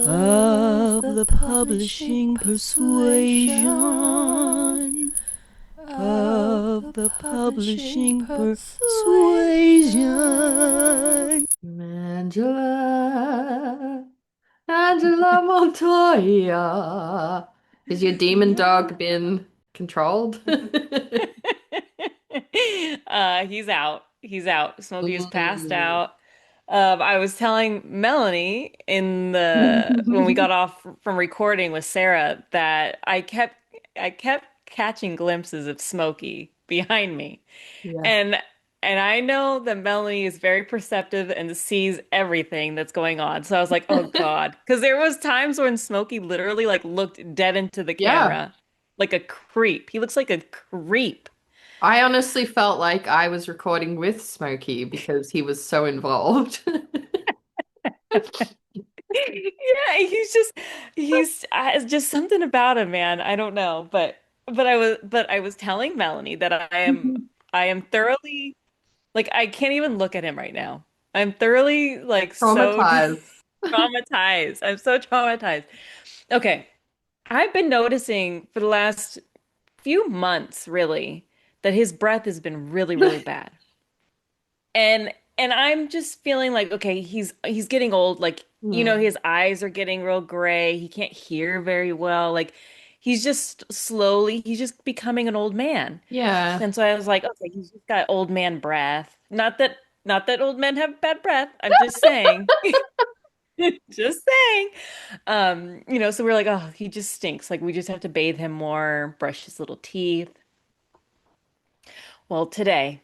of the publishing persuasion, of the publishing persuasion. Angela Montoya. Has your demon dog been controlled? He's out. He's out. Smokey is passed Ooh. out. I was telling Melanie in the when we got off from recording with Sarah that I kept catching glimpses of Smokey behind me. Yeah. And and I know that Melanie is very perceptive and sees everything that's going on. So I was like, "Oh God." Because there was times when Smokey literally like looked dead into the Yeah. camera like a creep. He looks like a creep. I honestly felt like I was recording with Smokey because he was so involved. Yeah, it's just something about him, man. I don't know, but I was telling Melanie that I am thoroughly like I can't even look at him right now. I'm thoroughly like so Traumatized. traumatized. I'm so traumatized. Okay, I've been noticing for the last few months, really, that his breath has been really, really bad. And I'm just feeling like, okay, he's getting old. Like, Hmm. his eyes are getting real gray. He can't hear very well. Like, he's just becoming an old man. Yeah. And so I was like, okay, he's just got old man breath. Not that old men have bad breath. I'm just saying. Just saying. So we're like, oh, he just stinks. Like we just have to bathe him more, brush his little teeth. Well, today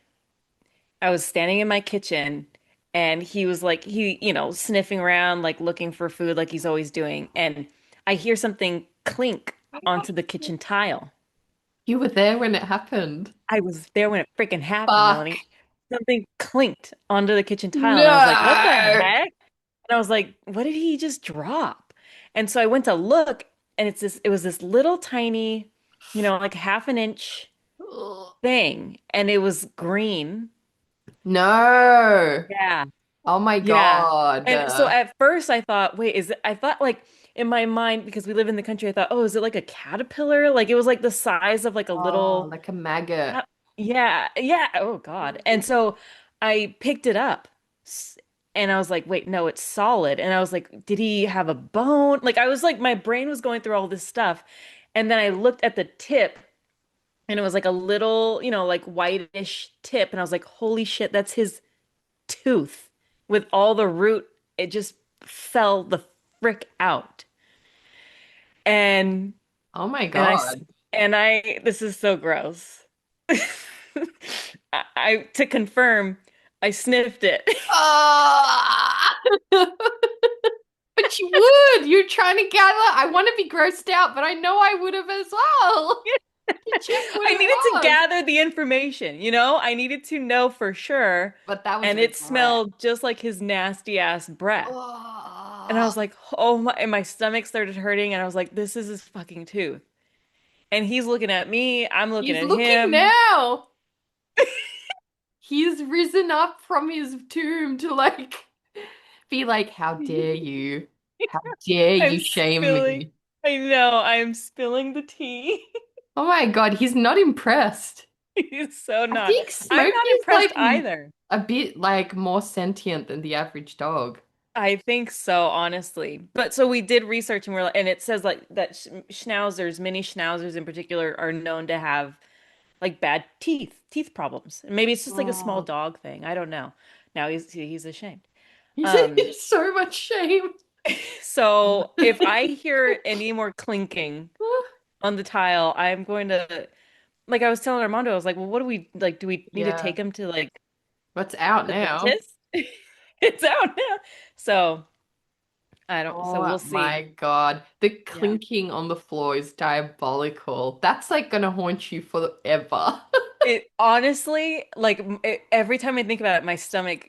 I was standing in my kitchen and he was like sniffing around like looking for food like he's always doing. And I hear something clink onto the kitchen tile. You were there when it happened. I was there when it freaking happened, Fuck. Melanie. Something clinked onto the kitchen tile and I was like, "What the No. heck?" And I was like, "What did he just drop?" And so I went to look and it was this little tiny, like half an inch thing and it was green. No. Yeah. Oh my Yeah. God. And so at first I thought, wait, I thought like in my mind, because we live in the country, I thought, oh, is it like a caterpillar? Like it was like the size of like a Oh, little, like a maggot. yeah, yeah. Oh God. And so I picked it up s- and I was like, wait, no, it's solid. And I was like, did he have a bone? Like I was like, my brain was going through all this stuff. And then I looked at the tip and it was like a little, like whitish tip. And I was like, holy shit, that's his tooth with all the root. It just fell the frick out. And Oh my and I God. and I this is so gross. To confirm, I sniffed it. Ah! But you would. You're trying to gather. I want to be grossed out, but I know I would have as well. You check what I it needed to was. gather the information, I needed to know for sure. But that was And it regret. smelled just like his nasty ass breath. And I Oh, was like, oh my, and my stomach started hurting. And I was like, this is his fucking tooth. And he's looking at me. I'm looking he's at looking him. now. He's risen up from his tomb to be like, how dare you? How dare I'm you shame spilling. me? I know, I'm spilling the tea. Oh my God, he's not impressed. He's so I not. think I'm Smokey not is impressed either. a bit like more sentient than the average dog. I think so, honestly. But so we did research and and it says like that schnauzers, mini schnauzers in particular, are known to have like bad teeth problems. And maybe it's just like a small Oh, dog thing. I don't know. Now he's ashamed. he's Um, in so much shame. so if I hear any more clinking on the tile, I'm going to like I was telling Armando, I was like, well, what do we like? Do we need to Yeah, take him to like what's out the now? dentist? It's out now. So I don't, so Oh we'll see. my God. The Yeah. clinking on the floor is diabolical. That's like gonna haunt you forever. It honestly, like every time I think about it, my stomach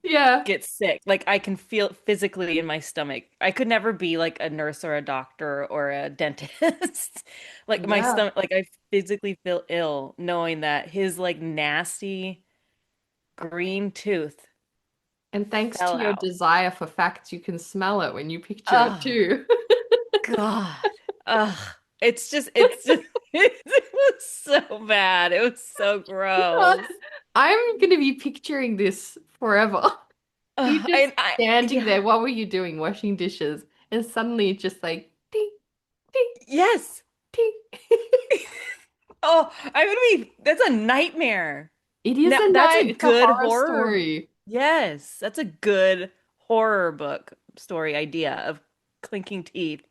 Yeah. gets sick. Like I can feel it physically in my stomach. I could never be like a nurse or a doctor or a dentist. Like my Yeah. stomach, like I physically feel ill knowing that his like nasty green tooth And thanks to fell your out. desire for facts, you can smell it when you picture it Oh too. God. Ugh. It's just it was so bad. It was so gross. I'm gonna be picturing this forever. You Ugh, just and I standing yeah. there. What were you doing? Washing dishes. And suddenly it's just like ding, ding, Yes. ding. Oh, I'm gonna be that's a nightmare. It is Now a that's a night. It's a good horror horror. story. Yes, that's a good horror book story idea of clinking teeth.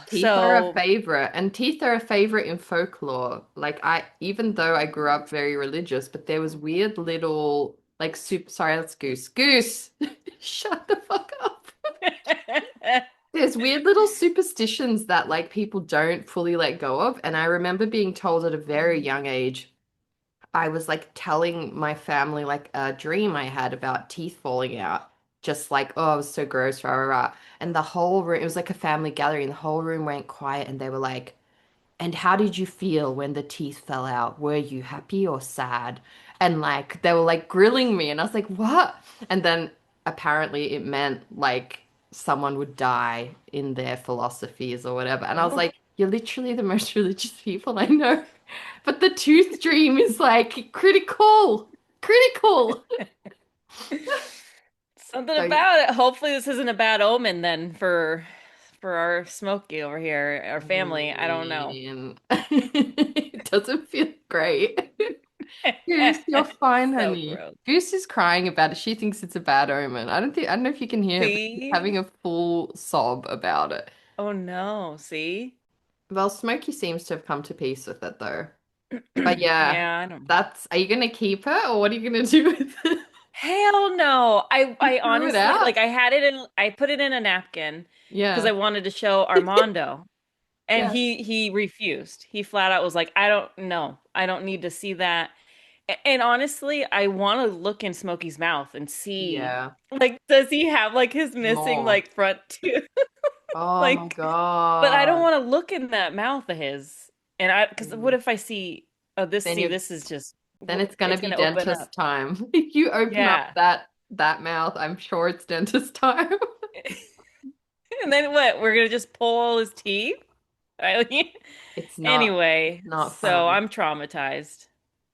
Teeth are a So, favorite, and teeth are a favorite in folklore. Like even though I grew up very religious, but there was weird little like soup. Sorry, that's Goose. Goose, shut the fuck up. There's weird little superstitions that like people don't fully let go of, and I remember being told at a very young age. I was like telling my family like a dream I had about teeth falling out. Just like, oh, it was so gross, rah, rah, rah. And the whole room, it was like a family gathering. The whole room went quiet and they were like, and how did you feel when the teeth fell out? Were you happy or sad? And like they were like grilling me and I was like, what? And then apparently it meant like someone would die in their philosophies or whatever. And I was oh, like, you're literally the most religious people I know. But the tooth dream is like critical. Critical. something So about it. Hopefully this isn't a bad omen then for our Smokey over here, our family. I don't know. man. It doesn't feel great. Goose, you're fine, So honey. gross. Goose is crying about it. She thinks it's a bad omen. I don't know if you can hear it, but she's See? having a full sob about it. Oh no, see? Well, Smokey seems to have come to peace with it though. But yeah, Yeah, I don't. are you gonna keep it or what are you gonna do with it? Hell no. You I threw it honestly out? like I put it in a napkin because I Yeah. wanted to show Armando and Yeah. he refused. He flat out was like, I don't know. I don't need to see that. And honestly, I want to look in Smokey's mouth and see Yeah. like does he have like his missing More. like front tooth? Oh my Like but I don't God. want to look in that mouth of his. And I because what Mm. if I see oh this Then see you're this is just then it's gonna it's be gonna open dentist up. time. If you open up Yeah. that mouth, I'm sure it's dentist time. And then what? We're gonna just pull all his teeth? It's Anyway, not so fun. I'm traumatized.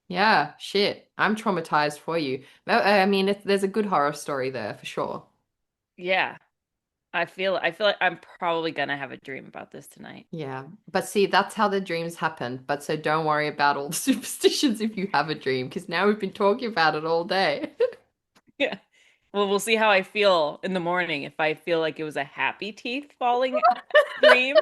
Yeah, shit. I'm traumatized for you. I mean, there's a good horror story there for sure. Yeah, I feel like I'm probably gonna have a dream about this tonight. Yeah. But see, that's how the dreams happen. But so don't worry about all the superstitions if you have a dream, because now we've been talking about it all day. Yeah. Well, we'll see how I feel in the morning if I feel like it was a happy teeth falling dream.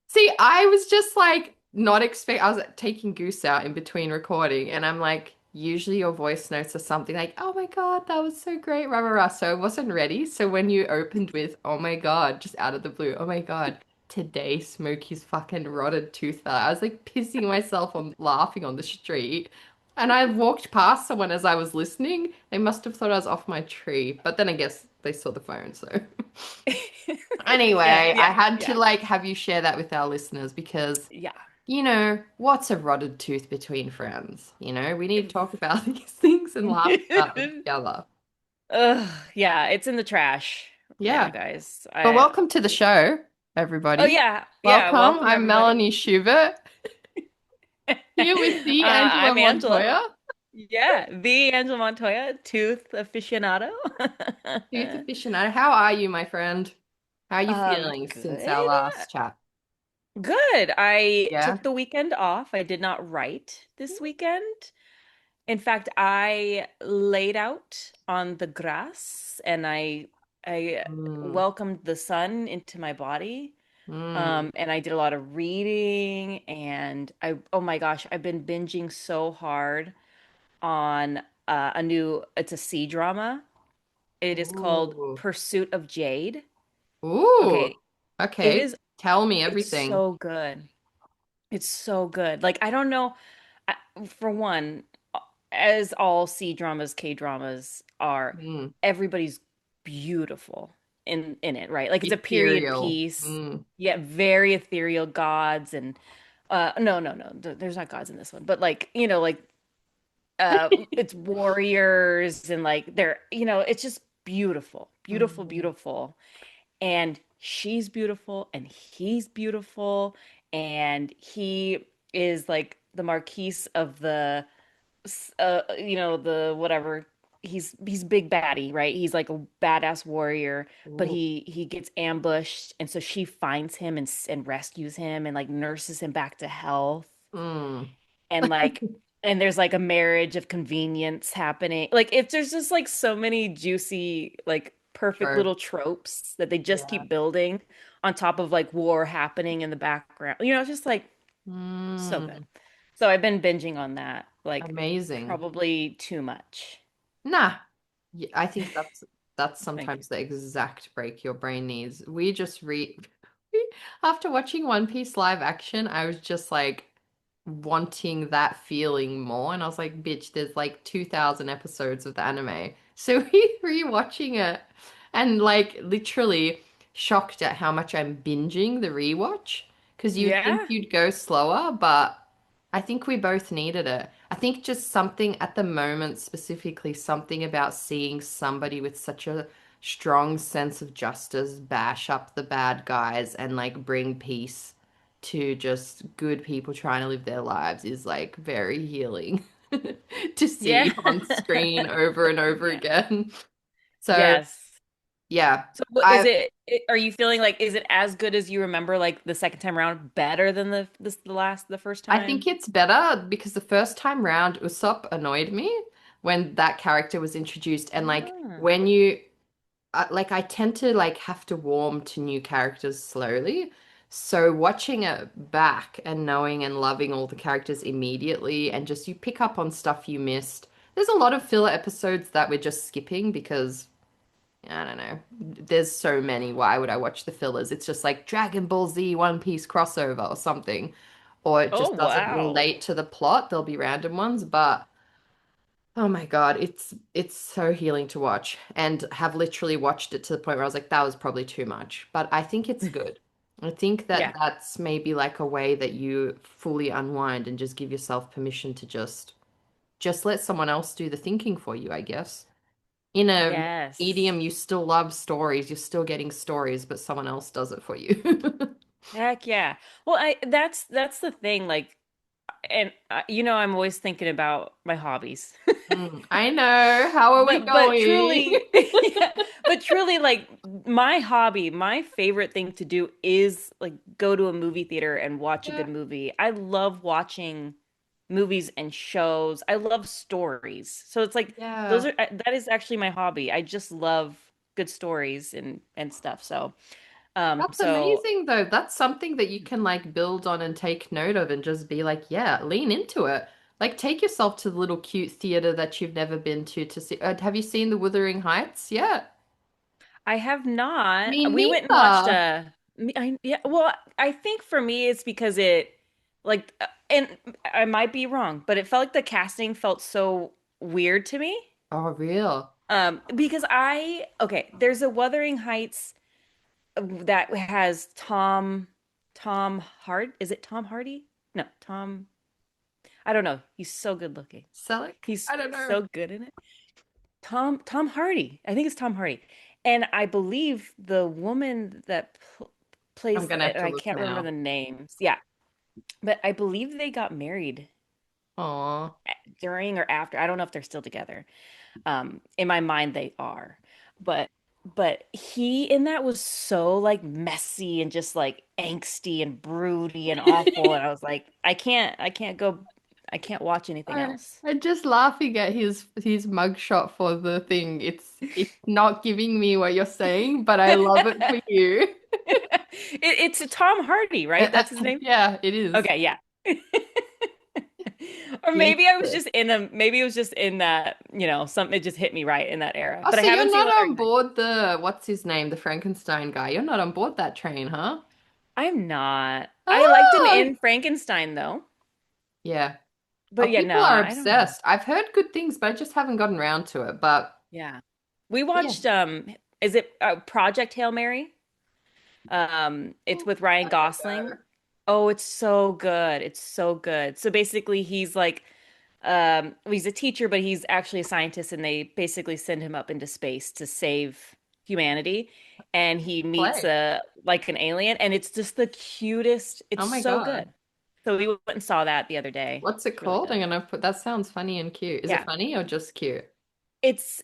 See, I was just like not expect. I was taking Goose out in between recording, and I'm like, usually your voice notes are something like, "Oh my God, that was so great," rah rah rah. So I wasn't ready. So when you opened with, "Oh my God," just out of the blue, "Oh my God, today Smokey's fucking rotted tooth fell," I was like pissing myself on laughing on the street. And I walked past someone as I was listening. They must have thought I was off my tree, but then I guess they saw the phone, so. Yeah, Anyway, I yeah, had to yeah, like have you share that with our listeners because, yeah. what's a rotted tooth between friends? We need to talk about these things and laugh about them together. Ugh, yeah, it's in the trash right now, Yeah. guys. But I welcome to the show, Oh everybody. yeah, yeah, Welcome. welcome I'm everybody. Melanie Schubert here with the Angela I'm Angela. Montoya, Yeah, the Angela Montoya, tooth aficionado. tooth aficionado. How are you, my friend? How are you feeling since our Good. last chat? Good. I Yeah. took the weekend off. I did not write this weekend. In fact, I laid out on the grass and I Mm, welcomed the sun into my body. mm. And I did a lot of reading and oh my gosh, I've been binging so hard on a new it's a sea drama. It is called Ooh. Pursuit of Jade. Ooh. Okay, it Okay. is Tell me it's everything. so good. It's so good. Like I don't know I, for one, as all C dramas, K dramas are, Mm. everybody's beautiful in it, right? Like it's a period Ethereal. piece, Mm. yet very ethereal gods and no, no, no. There's not gods in this one, but like, like It's warriors and like they're, it's just beautiful, beautiful, Mm. beautiful. And she's beautiful and he's beautiful and he is like the marquise of the the whatever. He's big baddie, right? He's like a badass warrior, but Ooh. he gets ambushed, and so she finds him and rescues him and like nurses him back to health. Mm. And like and there's like a marriage of convenience happening. Like if there's just like so many juicy, like perfect True. little tropes that they just Yeah. keep building on top of like war happening in the background. It's just like so good. Mm. So I've been binging on that, like Amazing. probably too much. Nah, yeah, I think that's Thank you. sometimes the exact break your brain needs. We just read after watching One Piece live action, I was just like wanting that feeling more, and I was like, bitch, there's like 2,000 episodes of the anime. So we rewatching it and like literally shocked at how much I'm binging the rewatch because you'd think Yeah. you'd go slower, but I think we both needed it. I think just something at the moment, specifically something about seeing somebody with such a strong sense of justice bash up the bad guys and like bring peace to just good people trying to live their lives is like very healing to Yeah. see on screen over and over Yeah. again. So, Yes. yeah, So what is I are you feeling like is it as good as you remember like the second time around, better than the first I think time? it's better because the first time round, Usopp annoyed me when that character was introduced, and like Ah. when you like I tend to like have to warm to new characters slowly. So watching it back and knowing and loving all the characters immediately and just you pick up on stuff you missed. There's a lot of filler episodes that we're just skipping because I don't know. There's so many. Why would I watch the fillers? It's just like Dragon Ball Z One Piece crossover or something. Or it Oh, just doesn't wow. relate to the plot. There'll be random ones, but oh my God, it's so healing to watch and have literally watched it to the point where I was like, that was probably too much. But I think it's good. I think that Yeah. that's maybe like a way that you fully unwind and just give yourself permission to just let someone else do the thinking for you, I guess. In a Yes. medium, you still love stories, you're still getting stories, but someone else does it for you. Heck yeah. Well, I that's the thing like and I'm always thinking about my hobbies. I know. How are we But going? truly, yeah, but truly, like my hobby, my favorite thing to do is like go to a movie theater and watch a Yeah. good movie. I love watching movies and shows. I love stories. So it's like those Yeah. are that is actually my hobby. I just love good stories and stuff. So That's so amazing though. That's something that you can like build on and take note of and just be like, yeah, lean into it. Like take yourself to the little cute theater that you've never been to see. Have you seen the Wuthering Heights? Yeah. I have not. Me We went and watched neither. yeah, well, I think for me it's because it like and I might be wrong, but it felt like the casting felt so weird to me. Oh, real. Because okay, there's a Wuthering Heights that has Tom Hart. Is it Tom Hardy? No, Tom. I don't know. He's so good looking. Selleck? He's I don't know. so good in it. Tom Hardy. I think it's Tom Hardy. And I believe the woman that I'm plays gonna have to I look can't remember now. the names. Yeah, but I believe they got married Aw. during or after. I don't know if they're still together. In my mind they are. But he in that was so like messy and just like angsty and broody and awful and I was like I can't watch anything else. I'm just laughing at his mugshot for the thing. It's not giving me what you're saying, but I love it for you. It's Tom Hardy, right? That's his name? Yeah, it is. Okay, yeah. Or Please. maybe it was just in that, something it just hit me right in that era. Oh, But I so you're haven't seen not Wuthering on Heights. board the what's his name, the Frankenstein guy. You're not on board that train, huh? I'm not. I liked him Oh, in Frankenstein though. yeah. Oh, But yeah, no, people are I don't know. obsessed. I've heard good things, but I just haven't gotten around to it. Yeah. We But yeah. watched is it Project Hail Mary? It's Oh, with Ryan I don't know. Gosling. Oh, it's so good. It's so good. So basically he's like He's a teacher, but he's actually a scientist, and they basically send him up into space to save humanity. And he meets Play. a like an alien, and it's just the cutest. It's Oh my so God. good. So we went and saw that the other day. What's it It's really called? I'm good. gonna put that sounds funny and cute. Is it Yeah, funny or just cute? it's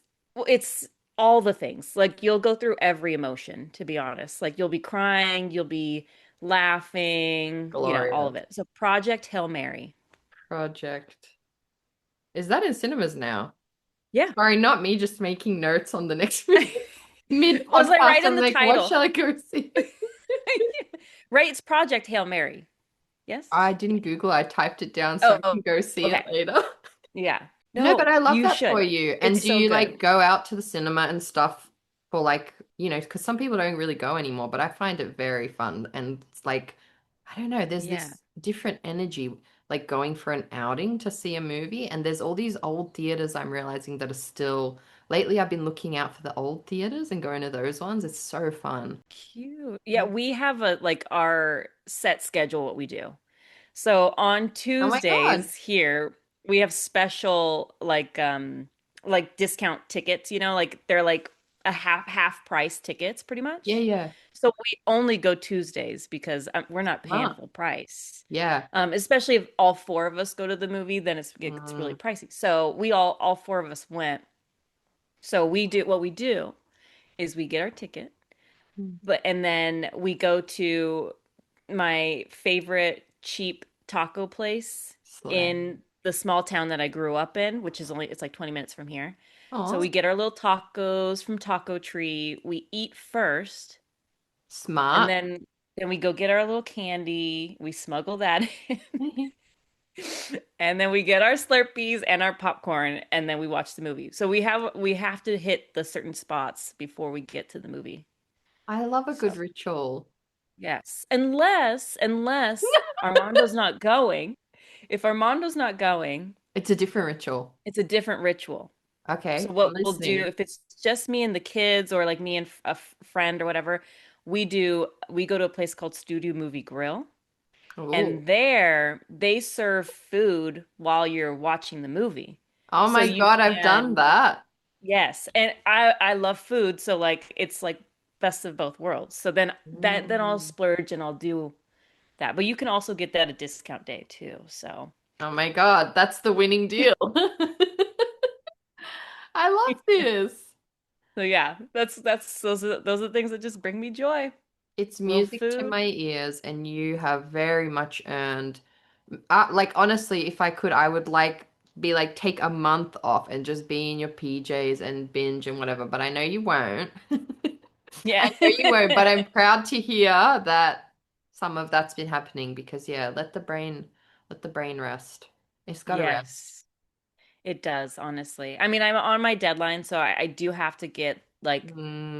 it's all the things. Like you'll go through every emotion, to be honest. Like you'll be crying, you'll be laughing, all of Glorious. it. So Project Hail Mary. Project. Is that in cinemas now? Yeah. Sorry, not me just making notes on the next movie. Mid Was I podcast, right in I'm the like, what title? shall I go see? Right, it's Project Hail Mary. Yes? I didn't Google, I typed it down so I Oh, can go see it okay. later. Yeah. No, but No, I love you that for should. you. And It's do so you good. like go out to the cinema and stuff for like, because some people don't really go anymore, but I find it very fun. And it's like, I don't know, there's Yeah. this different energy like going for an outing to see a movie. And there's all these old theaters I'm realizing that are still, lately I've been looking out for the old theaters and going to those ones. It's so fun. Cute. Yeah, we have a like our set schedule what we do. So on Oh my God. Tuesdays here, we have special like discount tickets, like they're like a half price tickets pretty Yeah, much. yeah. So we only go Tuesdays because we're not paying Smart. full price. Yeah. Especially if all four of us go to the movie, then it gets really Mm. pricey. So we all four of us went. So we do what we do is we get our ticket, but and then we go to my favorite cheap taco place Slay. in the small town that I grew up in, which is only it's like 20 minutes from here. So Oh, we get our little tacos from Taco Tree. We eat first, and smart. then we go get our little candy. We smuggle that in. And then we get our Slurpees and our popcorn, and then we watch the movie. So we have to hit the certain spots before we get to the movie. I love a good So ritual. yes, unless Armando's not going. If Armando's not going, It's a different ritual. it's a different ritual. So Okay, I'm what we'll do listening. if it's just me and the kids, or like me and friend or whatever, we go to a place called Studio Movie Grill. Oh, And there they serve food while you're watching the movie. oh So my you God, I've done can, that. yes. And I love food, so like it's like best of both worlds. So then I'll Mm. splurge and I'll do that. But you can also get that a discount day too. So Oh my God, that's the winning deal. I love this. so yeah, that's those are things that just bring me joy. It's Little music to food. my ears, and you have very much earned. Like honestly, if I could, I would like be like take a month off and just be in your PJs and binge and whatever. But I know you won't. I Yeah. know you won't, but I'm proud to hear that some of that's been happening because yeah, let the brain rest. It's gotta rest. Yes. It does, honestly. I mean, I'm on my deadline, so I do have to get like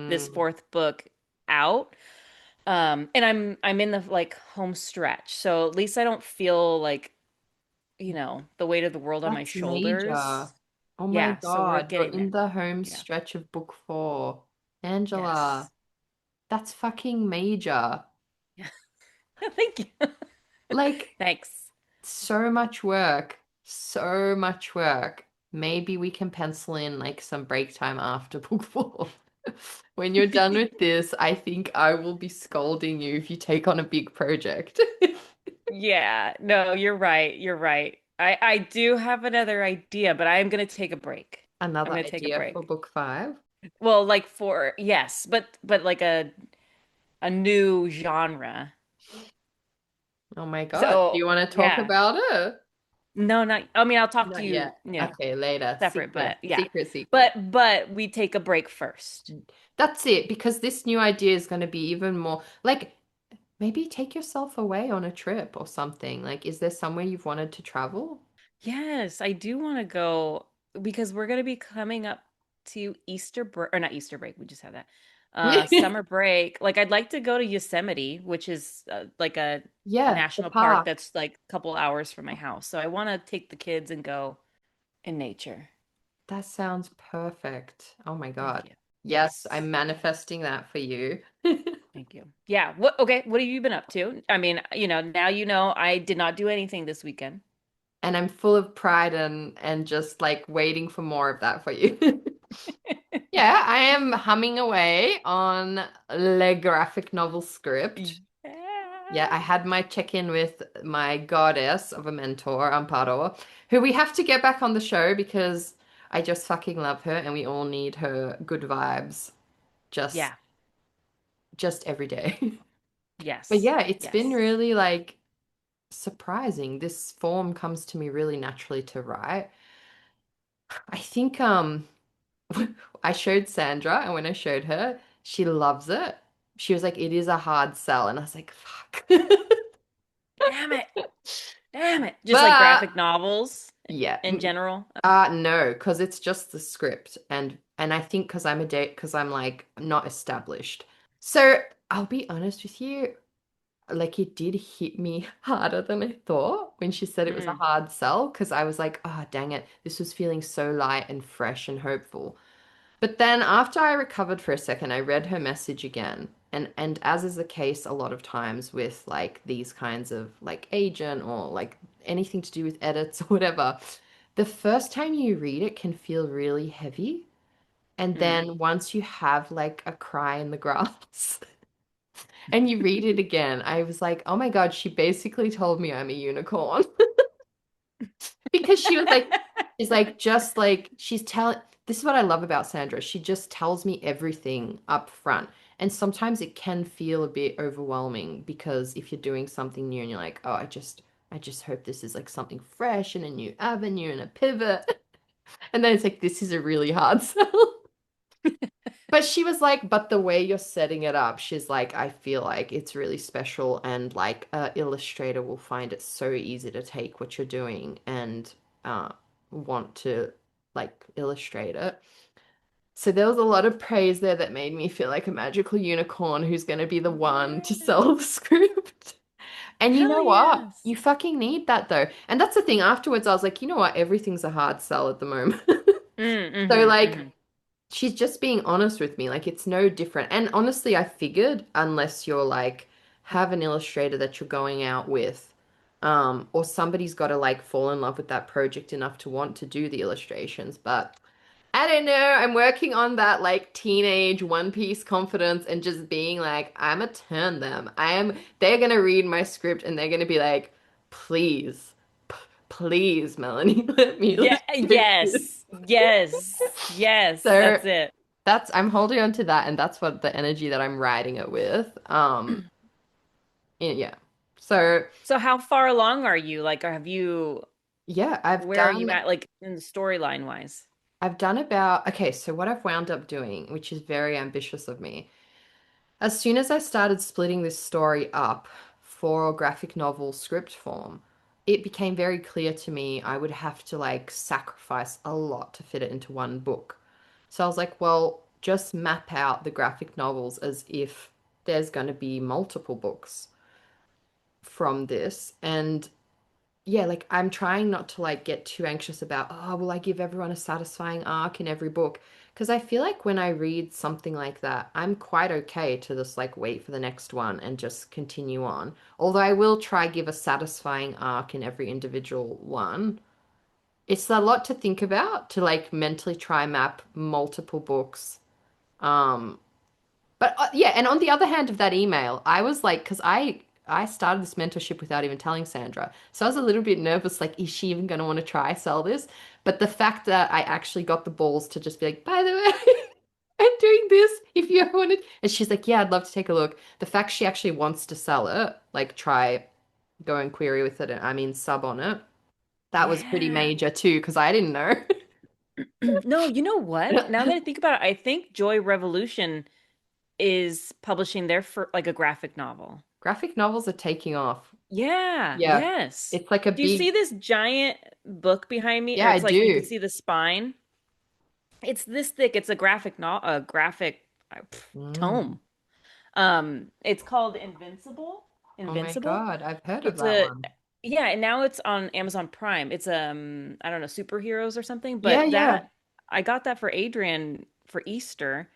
this Mm, fourth book out. And I'm in the like home stretch. So at least I don't feel like, the weight of the world on my that's major. shoulders. Oh my Yeah, so we're God, you're getting in there. the home Yeah. stretch of book four. Angela, Yes. that's fucking major. Yeah. Thank you. Like, Thanks. so much work. So much work. Maybe we can pencil in like some break time after book four. When you're done with this, I think I will be scolding you if you take on a big project. Yeah, no, you're right. You're right. I do have another idea, but I am going to take a break. I'm Another going to take a idea for break. book five. Well, like for yes, but like a new genre. Oh my God. Do So, you want to talk yeah. about it? No, not I mean, I'll talk to Not you, yet. Okay, later. separate, Secret. but yeah. Secret, secret. But we take a break first. That's it, because this new idea is going to be even more like maybe take yourself away on a trip or something. Like, is there somewhere you've wanted to travel? Yes, I do want to go because we're going to be coming up to Easter break or not Easter break, we just had that. Summer break. Like I'd like to go to Yosemite, which is like a Yeah, the national park park. that's like a couple hours from my house. So I want to take the kids and go in nature. That sounds perfect. Oh my Thank God. you. Yes, Yes. I'm manifesting that for you. Thank you. Yeah. What have you been up to? I mean, now I did not do anything this weekend. and I'm full of pride and just like waiting for more of that for you. Yeah, I am humming away on Le graphic novel script. Yeah, I Yeah. had my check-in with my goddess of a mentor, Amparo, who we have to get back on the show because I just fucking love her and we all need her good vibes just Yeah. just every day. But Yes. yeah, it's been Yes. really like surprising. This form comes to me really naturally to write. I think I showed Sandra, and when I showed her, she loves it. She was like, "It is a hard sell," and I was like, "Fuck." Damn it. Damn it. Just like But graphic novels yeah, in general. no, because it's just the script, and I think because I'm a date, because I'm like not established. So I'll be honest with you, like it did hit me harder than I thought when she said it was a Mm, hard sell, because I was like, oh dang it, this was feeling so light and fresh and hopeful. But then after I recovered for a second, I read her message again. And as is the case a lot of times with like these kinds of like agent or like anything to do with edits or whatever, the first time you read it can feel really heavy. And mm. then once you have like a cry in the grass and you read it again, I was like, oh my God, she basically told me I'm a unicorn. Because she was like, she's like, just like, she's telling, this is what I love about Sandra. She just tells me everything up front. And sometimes it can feel a bit overwhelming because if you're doing something new and you're like, oh, I just hope this is like something fresh and a new avenue and a pivot. And then it's like, this is a really hard sell. But she was like, but the way you're setting it up, she's like, I feel like it's really special and like a illustrator will find it so easy to take what you're doing and uh want to like illustrate it. So there was a lot of praise there that made me feel like a magical unicorn who's going to be the one to sell the Yes. script. And you Hell know what? yes. You fucking need that though. And that's the thing. Afterwards, I was like, you know what? Everything's a hard sell at the moment. Mm, So mm-hmm, like mm-hmm. she's just being honest with me. Like it's no different. And honestly, I figured unless you're like have an illustrator that you're going out with, or somebody's got to like fall in love with that project enough to want to do the illustrations. But I don't know. I'm working on that like teenage One Piece confidence and just being like, I'm a turn them. They're gonna read my script and they're gonna be like, please, please, Melanie, let me Yeah, illustrate this. yes. Yes. Yes. So That's it. I'm holding on to that, and that's what the energy that I'm riding it with. Yeah. So So how far along are you? Like, have you, yeah, where are you at, like in the storyline wise? I've done about okay, so what I've wound up doing, which is very ambitious of me, as soon as I started splitting this story up for graphic novel script form, it became very clear to me I would have to like sacrifice a lot to fit it into one book. So I was like, well, just map out the graphic novels as if there's going to be multiple books from this. And yeah, like I'm trying not to like get too anxious about, oh, will I give everyone a satisfying arc in every book? Because I feel like when I read something like that, I'm quite okay to just like wait for the next one and just continue on. Although I will try give a satisfying arc in every individual one. It's a lot to think about to like mentally try map multiple books. Um, but yeah, and on the other hand of that email, I was like, because I started this mentorship without even telling Sandra, so I was a little bit nervous, like, is she even going to want to try sell this? But the fact that I actually got the balls to just be like, by the way, I'm doing this. If you ever wanted, and she's like, yeah, I'd love to take a look. The fact she actually wants to sell it, like, try go and query with it, and I mean sub on it. That was pretty Yeah. major too, because I didn't know. No, you know what? Now that I think about it, I think Joy Revolution is publishing their for like a graphic novel. Graphic novels are taking off. Yeah, Yeah, yes. it's like a Do you see big. this giant book behind me? Or Yeah, I it's like you can do. see the spine. It's this thick. It's a graphic no a graphic Mm. tome. It's called Invincible. Oh my Invincible. God, I've heard of It's that a one. yeah, and now it's on Amazon Prime. It's I don't know, superheroes or something, Yeah, but yeah, that I got that for Adrian for Easter.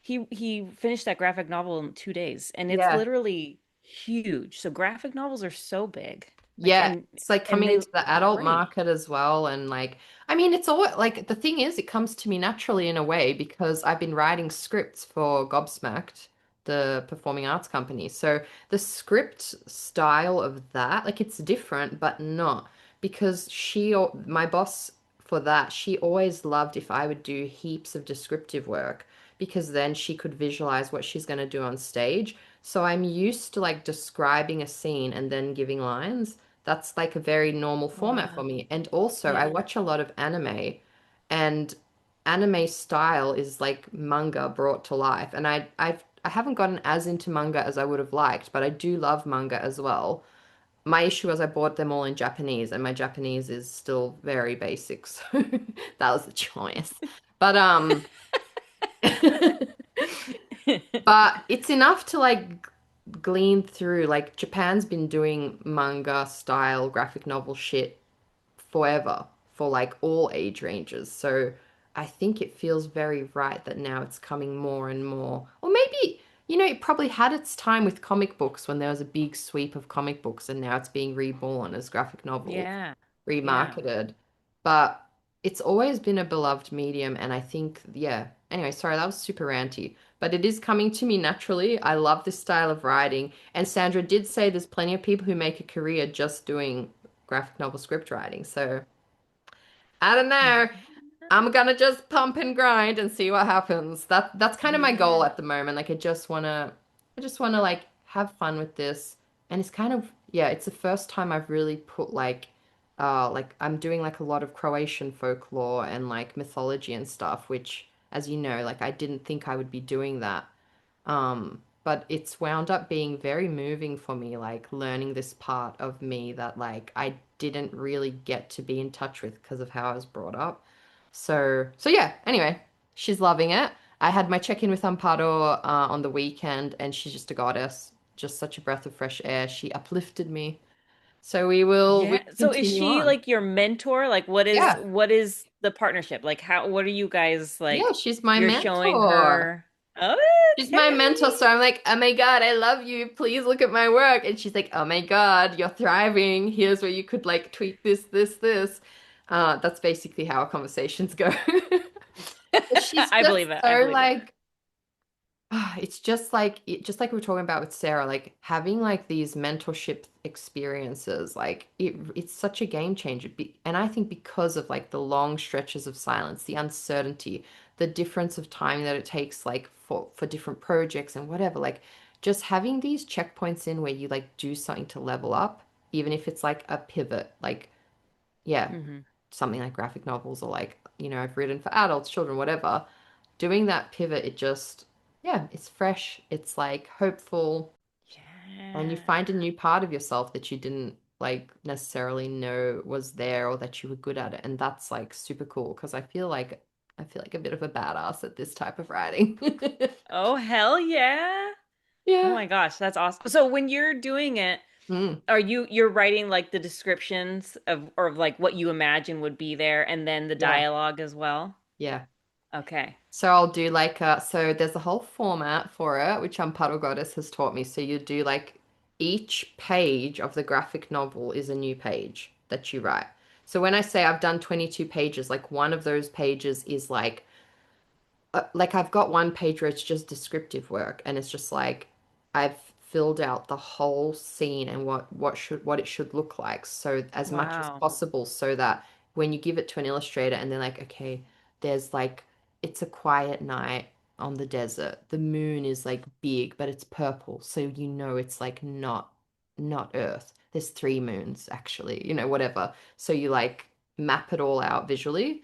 He finished that graphic novel in 2 days, and it's yeah. literally huge. So graphic novels are so big. Like Yeah, it's like and coming they into the they're adult great. market as well. And like, I mean, it's all like the thing is, it comes to me naturally in a way because I've been writing scripts for Gobsmacked, the performing arts company. So the script style of that, like, it's different, but not because my boss for that, she always loved if I would do heaps of descriptive work because then she could visualize what she's going to do on stage. So I'm used to like describing a scene and then giving lines. That's like a very normal format for Wow. me. And also, I Yeah. watch a lot of anime, and anime style is like manga brought to life. And I haven't gotten as into manga as I would have liked, but I do love manga as well. My issue was I bought them all in Japanese, and my Japanese is still very basic, so that was the choice. But but it's enough to like glean through. Like Japan's been doing manga style graphic novel shit forever for like all age ranges. So I think it feels very right that now it's coming more and more. Or maybe, it probably had its time with comic books when there was a big sweep of comic books and now it's being reborn as graphic novels, Yeah. Yeah. remarketed. But it's always been a beloved medium. And I think, yeah. Anyway, sorry, that was super ranty. But it is coming to me naturally. I love this style of writing. And Sandra did say there's plenty of people who make a career just doing graphic novel script writing. So I don't know. I'm gonna just pump and grind and see what happens. That's kind of my goal Yeah. at the moment. Like I just wanna like have fun with this. And it's kind of yeah, it's the first time I've really put like I'm doing like a lot of Croatian folklore and like mythology and stuff, which as you know, like I didn't think I would be doing that. But it's wound up being very moving for me, like learning this part of me that like I didn't really get to be in touch with because of how I was brought up. So yeah, anyway, she's loving it. I had my check-in with Amparo on the weekend and she's just a goddess, just such a breath of fresh air. She uplifted me. So we Yeah. will So is continue she on. like your mentor? Like Yeah. what is the partnership? Like how what are you guys Yeah, like she's my you're showing mentor. her She's my mentor, okay. so I'm like, oh my God, I love you. Please look at my work. And she's like, oh my God, you're thriving. Here's where you could like tweak this. That's basically how our conversations go. But she's I just believe it. I so believe it. like it's just like we were talking about with Sarah, like having like these mentorship experiences, like it's such a game changer. And I think because of like the long stretches of silence, the uncertainty, the difference of time that it takes like for different projects and whatever, like just having these checkpoints in where you like do something to level up, even if it's like a pivot, like yeah, Hmm. something like graphic novels or like, I've written for adults, children, whatever. Doing that pivot, it just, yeah, it's fresh. It's like hopeful. And you Yeah. find a new part of yourself that you didn't like necessarily know was there or that you were good at it. And that's like super cool because I feel like a bit of a badass at this type of writing. Oh, hell yeah. Oh Yeah. my gosh, that's awesome. So when you're doing it, Mm, are you're writing like the descriptions of like what you imagine would be there and then the yeah. dialogue as well? Yeah. Okay. So I'll do like so there's a whole format for it, which Puddle Goddess has taught me. So you do like each page of the graphic novel is a new page that you write. So when I say I've done 22 pages, like one of those pages is like I've got one page where it's just descriptive work and it's just like I've filled out the whole scene and what it should look like so as much as Wow. possible so that when you give it to an illustrator and they're like okay there's like it's a quiet night on the desert, the moon is like big but it's purple so it's like not Earth, there's three moons actually, whatever, so you like map it all out visually.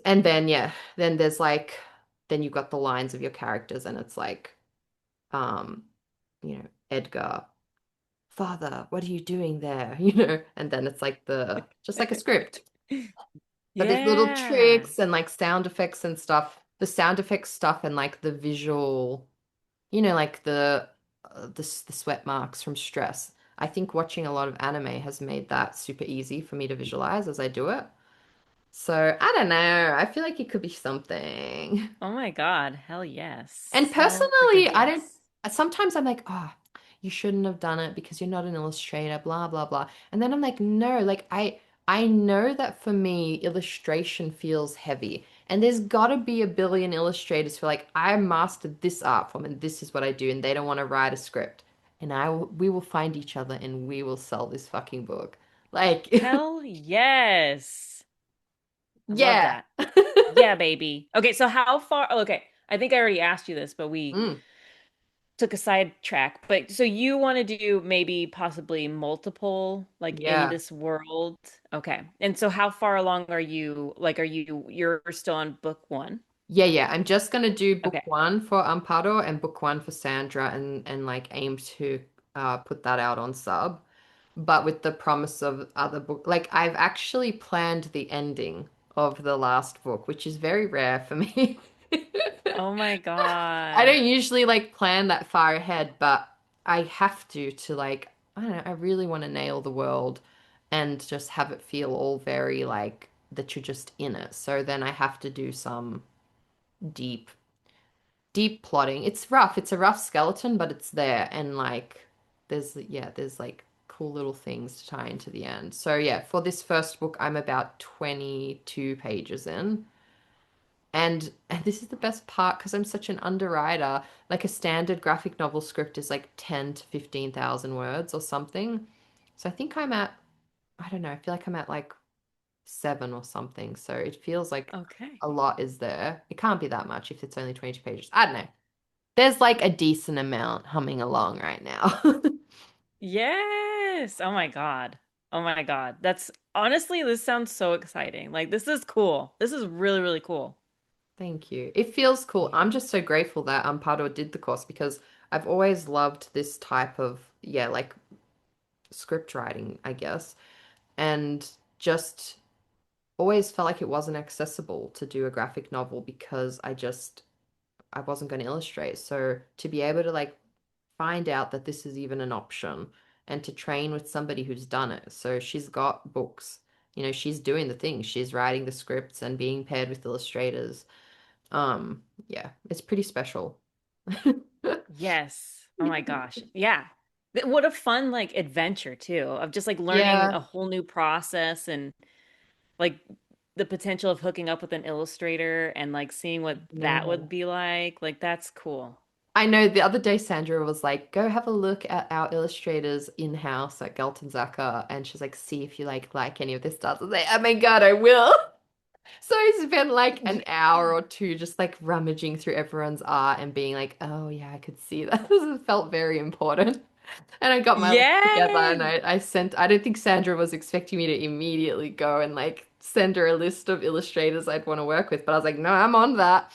And then yeah, then there's like then you've got the lines of your characters and it's like um Edgar, father, what are you doing there? And then it's like the just like a script. But there's little Yeah. tricks and like sound effects and stuff. The sound effects stuff and like the visual, like the sweat marks from stress. I think watching a lot of anime has made that super easy for me to visualize as I do it. So I don't know. I feel like it could be something. Oh my God. Hell And yes. Hell freaking personally, I don't, yes. sometimes I'm like, oh, you shouldn't have done it because you're not an illustrator, blah blah blah. And then I'm like, no, like I know that for me, illustration feels heavy. And there's got to be a billion illustrators who are like, I mastered this art form and this is what I do, and they don't want to write a script. And we will find each other and we will sell this fucking book. Like, Hell yes. I love yeah. that. Yeah, baby. Okay, so how far? Oh, okay, I think I already asked you this, but we Mm, took a sidetrack. But so you want to do maybe possibly multiple, like in yeah. this world? Okay. And so how far along are you? Like, you're still on book one? Yeah, yeah. I'm just gonna do book Okay. one for Amparo and book one for Sandra and like aim to put that out on sub. But with the promise of other book, like I've actually planned the ending of the last book, which is very rare for me. Oh my I God. don't usually like plan that far ahead, but I have to like, I don't know, I really want to nail the world and just have it feel all very like that you're just in it. So then I have to do some deep, deep plotting. It's rough. It's a rough skeleton, but it's there. And like, there's like cool little things to tie into the end. So yeah, for this first book, I'm about 22 pages in. And this is the best part because I'm such an underwriter. Like a standard graphic novel script is like 10 to 15,000 words or something. So I think I'm at, I don't know, I feel like I'm at like 7 or something. So it feels like Okay. a lot is there. It can't be that much if it's only 22 pages. I don't know. There's like a decent amount humming along right now. Yes. Oh my God. Oh my God. That's honestly, this sounds so exciting. Like, this is cool. This is really, really cool. Thank you. It feels cool. Yeah. I'm just so grateful that Amparo did the course because I've always loved this type of, yeah, like script writing, I guess, and just always felt like it wasn't accessible to do a graphic novel because I wasn't going to illustrate. So to be able to like find out that this is even an option and to train with somebody who's done it. So she's got books, she's doing the things, she's writing the scripts and being paired with illustrators. Yeah, it's pretty special. Yes. Oh my gosh. Yeah. What a fun like adventure too, of just like learning Yeah, a whole new process and like the potential of hooking up with an illustrator and like seeing what that yeah. would be like. Like that's cool. I know the other day Sandra was like, go have a look at our illustrators in-house at Galton Zaka, and she's like, see if you like any of this stuff. I was like, oh my God, I will. So I spent like an hour or two just like rummaging through everyone's art and being like, oh yeah, I could see that. This felt very important. And I got my list together and Yes. I don't think Sandra was expecting me to immediately go and like send her a list of illustrators I'd want to work with, but I was like, no, I'm on that.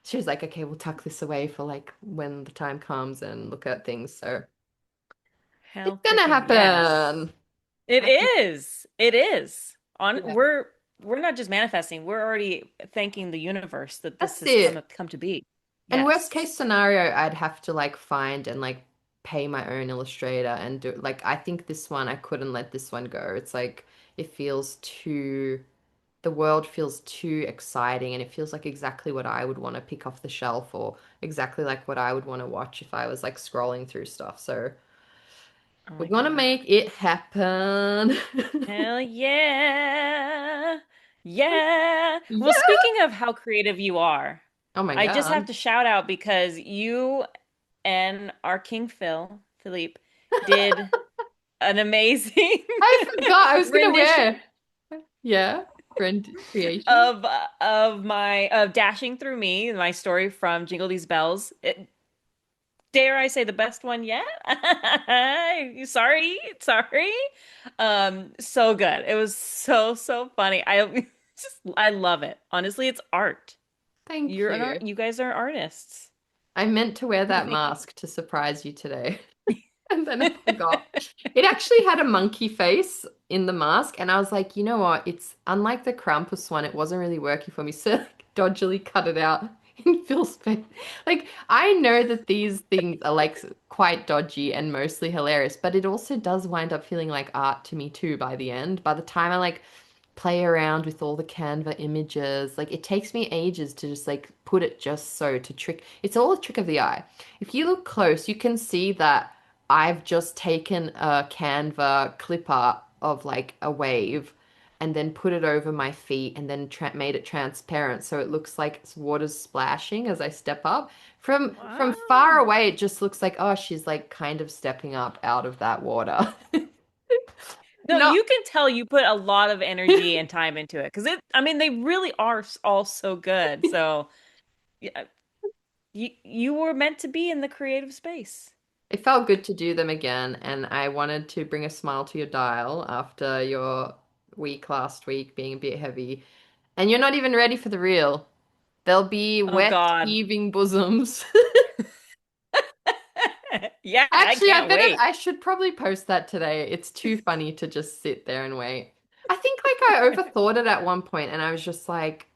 She was like, okay, we'll tuck this away for like when the time comes and look at things. So it's Hell gonna freaking yes. happen. It I think, is. It is. On yeah, we're not just manifesting. We're already thanking the universe that this that's has it. come to be. And worst Yes. case scenario, I'd have to like find and like pay my own illustrator and do like I think this one I couldn't let this one go. It's like it feels too the world feels too exciting and it feels like exactly what I would want to pick off the shelf or exactly like what I would want to watch if I was like scrolling through stuff. So Oh we're my gonna God. make it happen. Hell yeah. Yeah. Well, Yeah. speaking of how creative you are, Oh my I just have God. to shout out because you and our King Philippe, did an amazing I forgot I was gonna rendition wear. Yeah. Friend creation. of my of Dashing Through Me, my story from Jingle These Bells. Dare I say the best one yet? Sorry, sorry. So good. It was so funny. I love it. Honestly, it's art. Thank You're an art. you. You guys are artists. I meant to wear that Thank you. mask to surprise you today. And then I forgot. It actually had a monkey face in the mask, and I was like, you know what? It's unlike the Krampus one, it wasn't really working for me. So like, dodgily cut it out in Phil's face. Like, I know that these things are like quite dodgy and mostly hilarious, but it also does wind up feeling like art to me too by the end. By the time I like play around with all the Canva images. Like it takes me ages to just like put it just so to trick. It's all a trick of the eye. If you look close, you can see that I've just taken a Canva clipper of like a wave and then put it over my feet and then tra made it transparent so it looks like water's splashing as I step up. From far Wow. away, it just looks like, oh, she's like kind of stepping up out of that water. No, Not you can tell you put a lot of energy and time into it because I mean, they really are all so good. So, yeah, you were meant to be in the creative space. It felt good to do them again, and I wanted to bring a smile to your dial after your week last week being a bit heavy. And you're not even ready for the real. There'll be Oh wet, God. heaving bosoms. Yeah, I Actually, can't wait. I should probably post that today. It's too funny to just sit there and wait. I think like I overthought it at one point, and I was just like,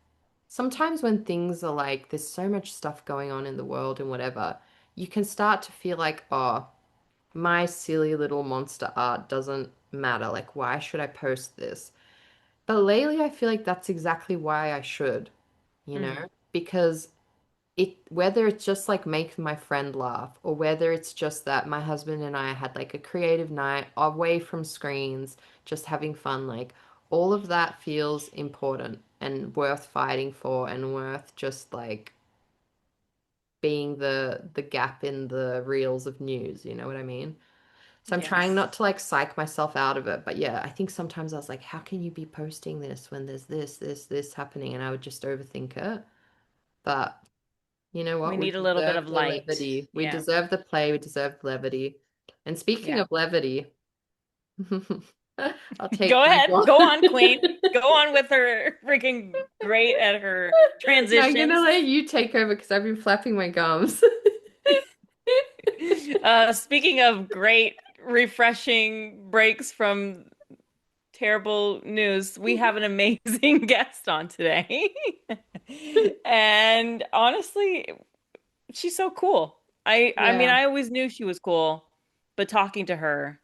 sometimes when things are like, there's so much stuff going on in the world and whatever, you can start to feel like, oh, my silly little monster art doesn't matter. Like, why should I post this? But lately, I feel like that's exactly why I should, you know, Mhm. because it, whether it's just like make my friend laugh or whether it's just that my husband and I had like a creative night away from screens, just having fun, like all of that feels important and worth fighting for and worth just like being the gap in the reels of news, you know what I mean? So I'm trying Yes. not to like psych myself out of it. But yeah, I think sometimes I was like, how can you be posting this when there's this happening? And I would just overthink it. But you know We what? We need a little bit deserve of the light. levity. We Yeah. deserve the play. We deserve the levity. And speaking Yeah. of levity, I'll take Go my ahead. ball. Go on, Queen. Go on with her freaking great at her Now I'm gonna transitions. let you take over because I've been flapping my gums. Speaking of great, refreshing breaks from terrible news, we have an amazing guest on today. And honestly, she's so cool. I mean, Yeah, I always knew she was cool, but talking to her,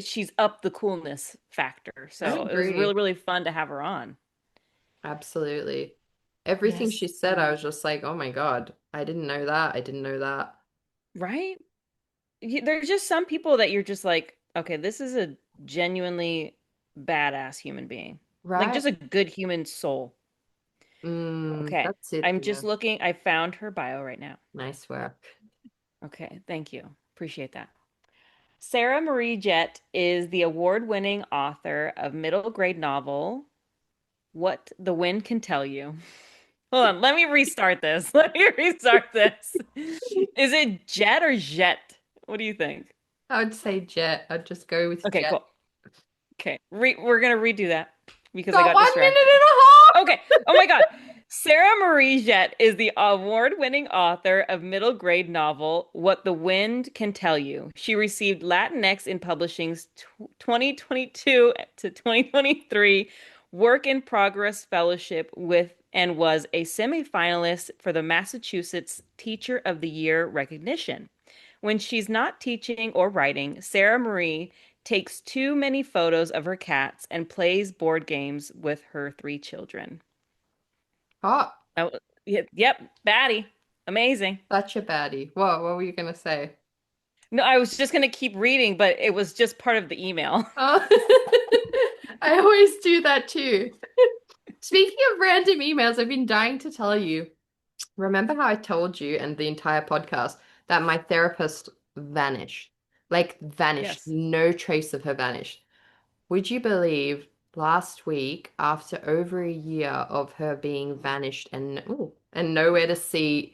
she's up the coolness factor. I So it was really, agree. really fun to have her on. Absolutely. Everything she Yes. said, I was just like, oh my God, I didn't know that. I didn't know that. Right? There's just some people that you're just like, okay, this is a genuinely badass human being. Like Right? just a good human soul. Okay. That's it. I'm Yeah. just looking. I found her bio right now. Nice work. Okay. Thank you. Appreciate that. Sarah Marie Jette is the award-winning author of middle grade novel What the Wind Can Tell You. Hold on, let me restart this. Let me restart this. Is it Jet or Jet? What do you think? I would say Jet. I'd just go with Okay, Jet. cool. Okay, we're gonna redo that because I Got got 1 minute distracted. and a half. Okay. Oh my God. Sarah Marie Jette is the award-winning author of middle grade novel What the Wind Can Tell You. She received Latinx in Publishing's 2022 to 2023 Work in Progress Fellowship with and was a semi-finalist for the Massachusetts Teacher of the Year recognition. When she's not teaching or writing, Sarah Marie takes too many photos of her cats and plays board games with her three children. Oh, Oh, yep, baddie. Amazing. such a baddie. Whoa, what were you gonna say? No, I was just gonna keep reading, but it was just part of the email. Oh, I always do that too. Speaking of random emails, I've been dying to tell you. Remember how I told you and the entire podcast that my therapist vanished? Like vanished. Yes. No trace of her vanished. Would you believe last week, after over a year of her being vanished and ooh, and nowhere to see,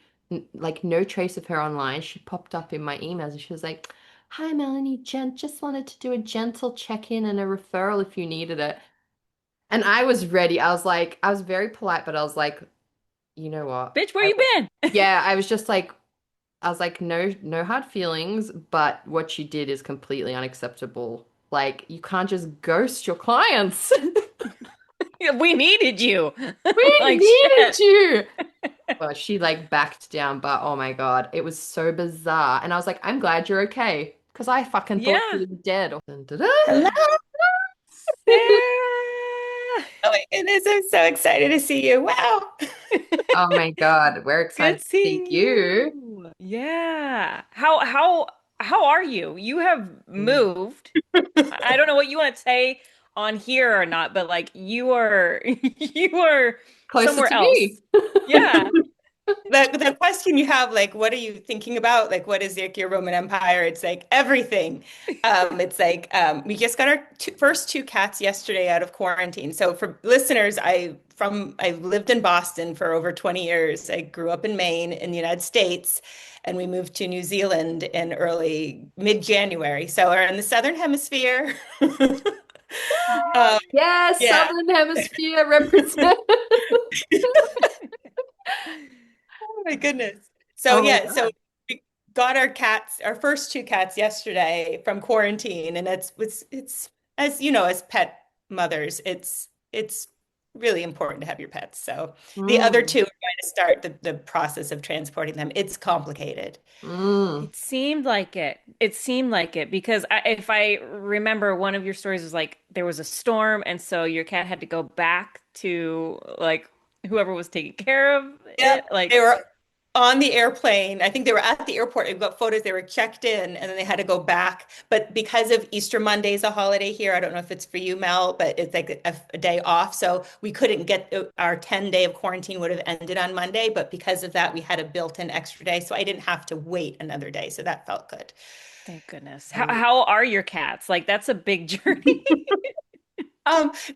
like no trace of her online, she popped up in my emails and she was like, "Hi Melanie, just wanted to do a gentle check-in and a referral if you needed it." And I was ready. I was like, I was very polite, but I was like, you know what? Bitch, where you been? Yeah, I was just like, I was like, no, no hard feelings, but what you did is completely unacceptable. Like, you can't just ghost your clients. We needed you. We Like needed shit. you. Well, she like backed down, but oh my God, it was so bizarre. And I was like, I'm glad you're okay. Because I fucking thought you Yeah. were dead. Dun, dun, dun. Hello. Sarah. Oh my goodness, I'm so excited to see you. Wow. Oh my God, we're excited Good to see seeing you. you. Yeah. How how are you? You have moved. I don't know what you want to say on here or not, but like you are you are Closer somewhere to me. else. Yeah. The question you have, like, what are you thinking about? Like, what is like your Roman Empire? It's like everything. It's like we just got our first two cats yesterday out of quarantine. So for listeners, I lived in Boston for over 20 years. I grew up in Maine in the United States, and we moved to New Zealand in early mid-January. So we're in the Southern Hemisphere. Yes, Yeah. Southern Hemisphere represent. Oh my goodness. So Oh my yeah, so God. we got our cats, our first two cats yesterday from quarantine, and it's as you know, as pet mothers, it's really important to have your pets. So the other Mm, two are going to start the process of transporting them. It's complicated. mm. It seemed like it. It seemed like it because if I remember, one of your stories was like there was a storm, and so your cat had to go back to like whoever was taking care of it. Yep. Like, They were on the airplane. I think they were at the airport. We've got photos. They were checked in and then they had to go back. But because of Easter Monday is a holiday here, I don't know if it's for you, Mel, but it's like a day off. So we couldn't get our 10-day of quarantine would have ended on Monday. But because of that, we had a built-in extra day. So I didn't have to wait another day. So that felt good. thank goodness. Um, How are your cats? Like, that's a big journey.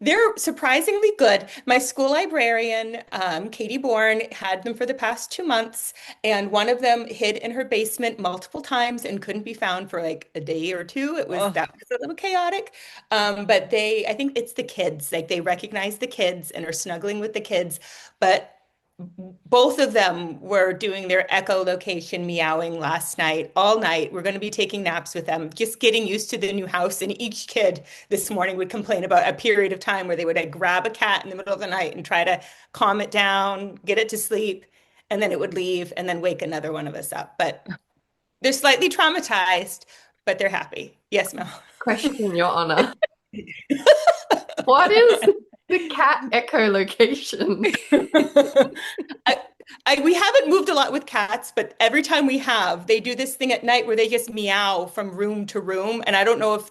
They're surprisingly good. My school librarian, Katie Bourne, had them for the past 2 months, and one of them hid in her basement multiple times and couldn't be found for like a day or two. Oh, That was a little chaotic. But I think it's the kids. Like they recognize the kids and are snuggling with the kids. But both of them were doing their echolocation meowing last night, all night. We're going to be taking naps with them, just getting used to the new house. And each kid this morning would complain about a period of time where they would like, grab a cat in the middle of the night and try to calm it down, get it to sleep, and then it would leave and then wake another one of us up. But they're slightly traumatized, but they're happy. Yes, Mel. question, Your Honor. What is the cat echolocation? I, we haven't moved a lot with cats, but every time we have, they do this thing at night where they just meow from room to room. And I don't know what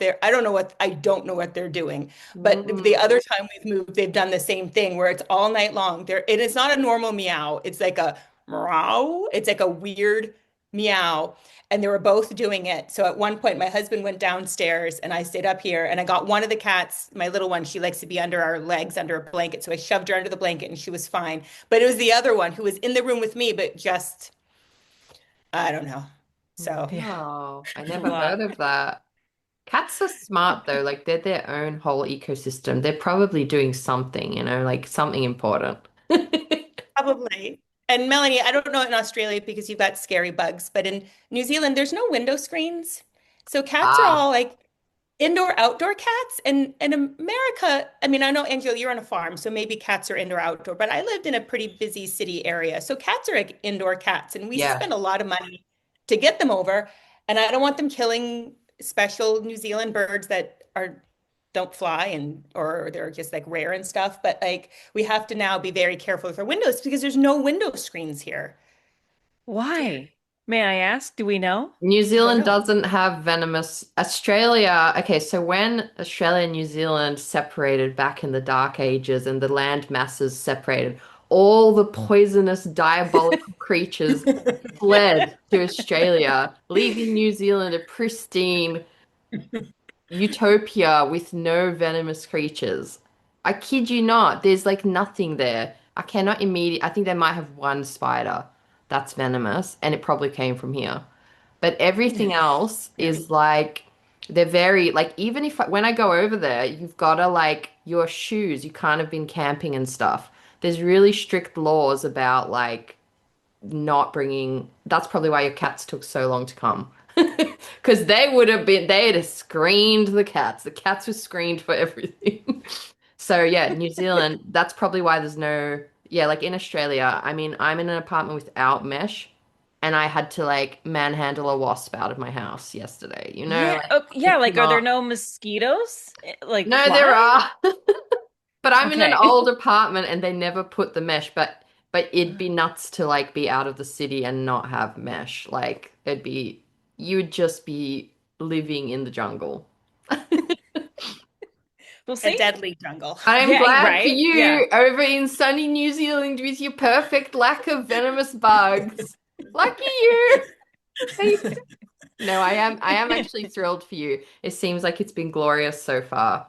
they're doing. But the Mm. other time we've moved, they've done the same thing where it's all night long. It is not a normal meow. It's like a meow. It's like a weird meow. And they were both doing it. So at one point, my husband went downstairs and I stayed up here and I got one of the cats, my little one, she likes to be under our legs, under a blanket. So I shoved her under the blanket and she was fine. But it was the other one who was in the room with me, but just, I don't know. So, yeah, Wow, I it's a never heard lot. of that. Cats are smart though, like they're their own whole ecosystem. They're probably doing something, like something important. probably. And Melanie, I don't know in Australia because you've got scary bugs, but in New Zealand, there's no window screens. So cats are Ah, all like indoor outdoor cats. And in America, I mean, I know Angela, you're on a farm, so maybe cats are indoor outdoor, but I lived in a pretty busy city area. So cats are like indoor cats, and we yeah. spend a lot of money to get them over. And I don't want them killing special New Zealand birds that are don't fly and or they're just like rare and stuff. But like we have to now be very careful with our windows because there's no window screens here. Why? May I ask? Do we know? New I don't Zealand know. doesn't have venomous. Australia, okay, so when Australia and New Zealand separated back in the Dark Ages and the land masses separated, all the poisonous, diabolical creatures fled to Australia, leaving New Zealand a pristine utopia with no venomous creatures. I kid you not, there's like nothing there. I cannot I think they might have one spider that's venomous, and it probably came from here. But everything else is like they're very like even if when I go over there, you've got to like your shoes, you can't have been camping and stuff. There's really strict laws about like not bringing. That's probably why your cats took so long to come. Because they'd have screened the cats. The cats were screened for everything. So yeah, New Zealand, that's probably why there's no, yeah, like in Australia, I mean, I'm in an apartment without mesh and I had to like manhandle a wasp out of my house yesterday. Yeah. Like Oh, yeah. it's Like, are there not, no mosquitoes? Like, no, there flies? are. But I'm in an Okay. old apartment and they never put the mesh, but it'd be nuts to like be out of the city and not have mesh. Like it'd be you would just be living in the jungle. Well, A same. deadly jungle. I'm Yeah, glad for right? Yeah. you over in sunny New Zealand with your perfect lack of venomous bugs. Lucky you. No, I am actually thrilled for you. It seems like it's been glorious so far.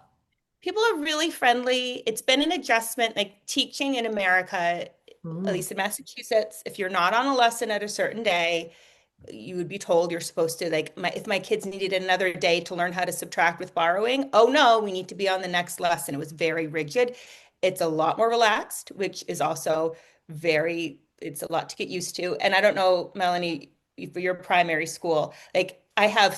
People are really friendly. It's been an adjustment, like teaching in America, at Mm. least in Massachusetts, if you're not on a lesson at a certain day, you would be told you're supposed to like if my kids needed another day to learn how to subtract with borrowing, oh no, we need to be on the next lesson. It was very rigid. It's a lot more relaxed, which is also it's a lot to get used to. And I don't know, Melanie, for your primary school, like I have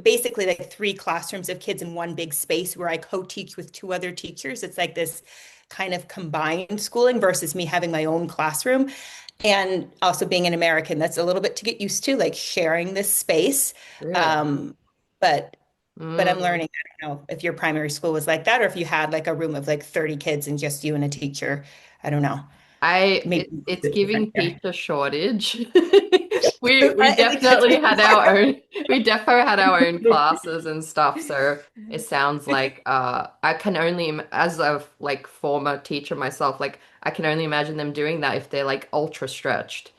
basically like three classrooms of kids in one big space where I co-teach with two other teachers. It's like this kind of combined schooling versus me having my own classroom. And also being an American, that's a little bit to get used to, like sharing this space. Really? Um, but I'm Mm. learning. I don't know if your primary school was like that, or if you had like a room of like 30 kids and just you and a teacher. I don't know. Maybe It's it's different giving here. teacher shortage. We Like that's definitely my had our own we definitely had our own classes and stuff. So it sounds like I can only as a like former teacher myself, like I can only imagine them doing that if they're like ultra stretched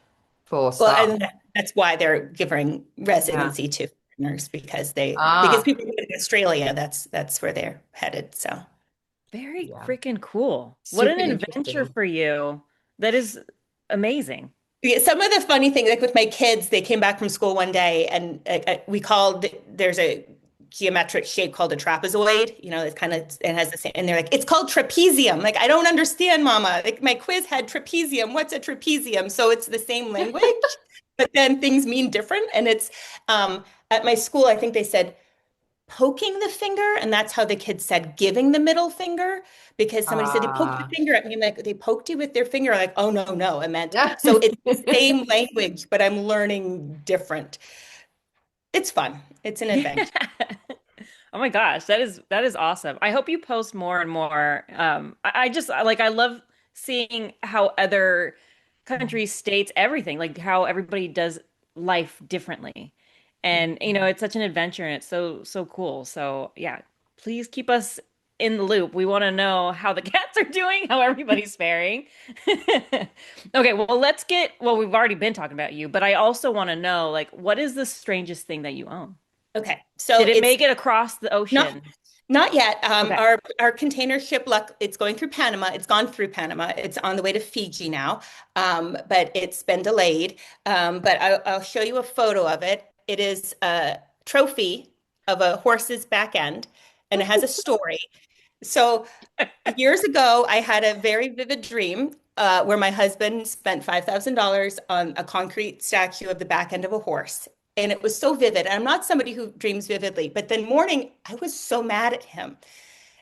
for Well, staff. and that's why they're giving Yeah. residency to foreigners because Ah, people in Australia, that's where they're headed. So Very yeah. freaking cool. What an Super adventure interesting. for you. That is amazing. yeah, some of the funny things, like with my kids, they came back from school one day and there's a geometric shape called a trapezoid, it's kind of, it has the same, and they're like, it's called trapezium. Like, I don't understand, Mama. Like, my quiz had trapezium. What's a trapezium? So it's the same language, but then things mean different. And at my school, I think they said poking the finger, and that's how the kids said giving the middle finger, because somebody said they poked the Ah, finger at me, like they poked you with their finger, like, oh no, no, I meant. yeah. So it's the same language, but I'm learning different. It's fun. It's an adventure. Oh my gosh, that is awesome. I hope you post more and more. I just like I love seeing how other countries, states, everything, like how everybody does life differently. And it's such an adventure and it's so cool. So yeah, please keep us in the loop. We want to know how the cats are doing, how everybody's faring. Okay, well, we've already been talking about you, but I also want to know like what is the strangest thing that you own? Okay, so Did it it's make it across the not ocean? not yet. Okay. Our container ship, luck, it's going through Panama. It's gone through Panama. It's on the way to Fiji now, but it's been delayed. But I'll show you a photo of it. It is a trophy of a horse's back end, and it has a story. So years ago, I had a very vivid dream where my husband spent $5,000 on a concrete statue of the back end of a horse. And it was so vivid. And I'm not somebody who dreams vividly, but then morning, I was so mad at him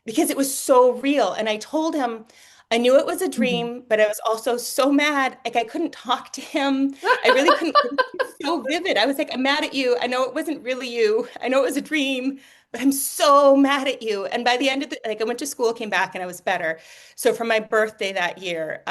because it was so real. And I told him I knew it was a Mhm. dream, but I was also so mad. Like I couldn't talk to him. I really couldn't. It was so vivid. I was like, I'm mad at you. I know it wasn't really you. I know it was a dream, but I'm so mad at you. And by the end of like I went to school, came back, and I was better. So for my birthday that year,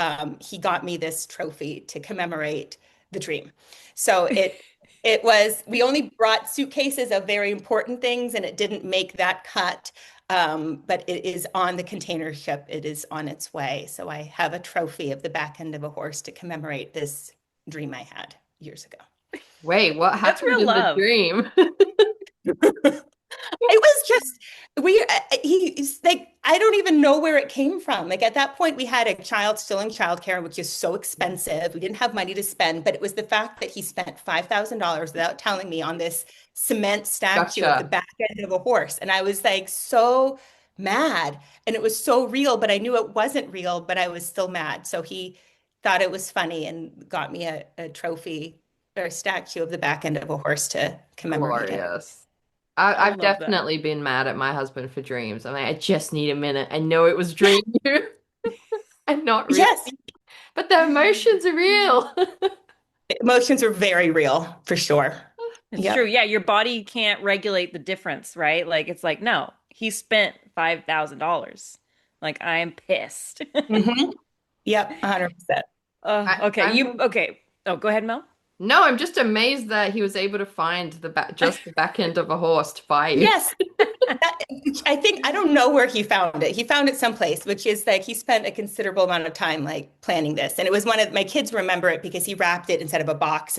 he got me this trophy to commemorate the dream. So it was, we only brought suitcases of very important things and it didn't make that cut. But it is on the container ship. It is on its way. So I have a trophy of the back end of a horse to commemorate this dream I had years ago. Wait, what That's happened real in the love. dream? It was just he's like I don't even know where it came from. Like at that point, we had a child still in childcare, which is so expensive. We didn't have money to spend, but it was the fact that he spent $5,000 without telling me on this cement statue of the Gotcha. back end of a horse, and I was like so mad, and it was so real, but I knew it wasn't real, but I was still mad. So he thought it was funny and got me a trophy or a statue of the back end of a horse to commemorate it. Glorious. I I've love that. definitely been mad at my husband for dreams. I mean, I just need a minute. I know it was dream and not real, Yes, but the emotions are real. emotions are very real for sure. It's true. Yep. Yeah, your body can't regulate the difference, right? Like it's like, no, he spent $5,000. Like I'm pissed. Hmm. Yep. 100%. Oh, okay. I'm Okay. Oh, go ahead, Mel. No, I'm just amazed that he was able to find just the back end of a horse to buy you. Yes, that, I think I don't know where he found it. He found it someplace, which is like he spent a considerable amount of time like planning this. And it was one of my kids remember it because he wrapped it instead of a box.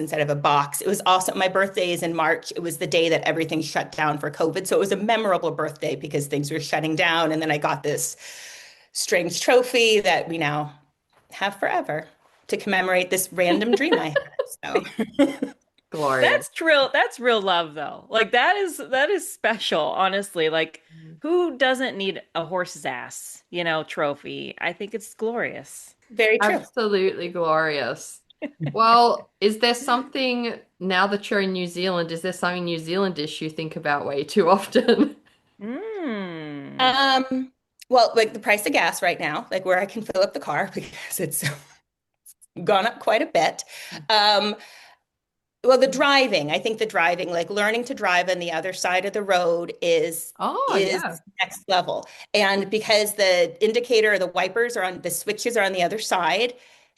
It was also my birthday is in March. It was the day that everything shut down for COVID. So it was a memorable birthday because things were shutting down. And then I got this strange trophy that we now have forever to commemorate this random dream I had. So Glorious. That's real love though. Like that is special, honestly. Like who doesn't need a horse's ass, trophy? I think it's glorious. very true. Absolutely glorious. Well, is there something now that you're in New Zealand, is there something New Zealandish you think about way too often? Mm. Um, well, like the price of gas right now, like where I can fill up the car because it's gone up quite a bit. Um, well, the driving, I think the driving, like learning to drive on the other side of the road Oh, is yeah. next level. And because the indicator, the wipers are on the switches are on the other side,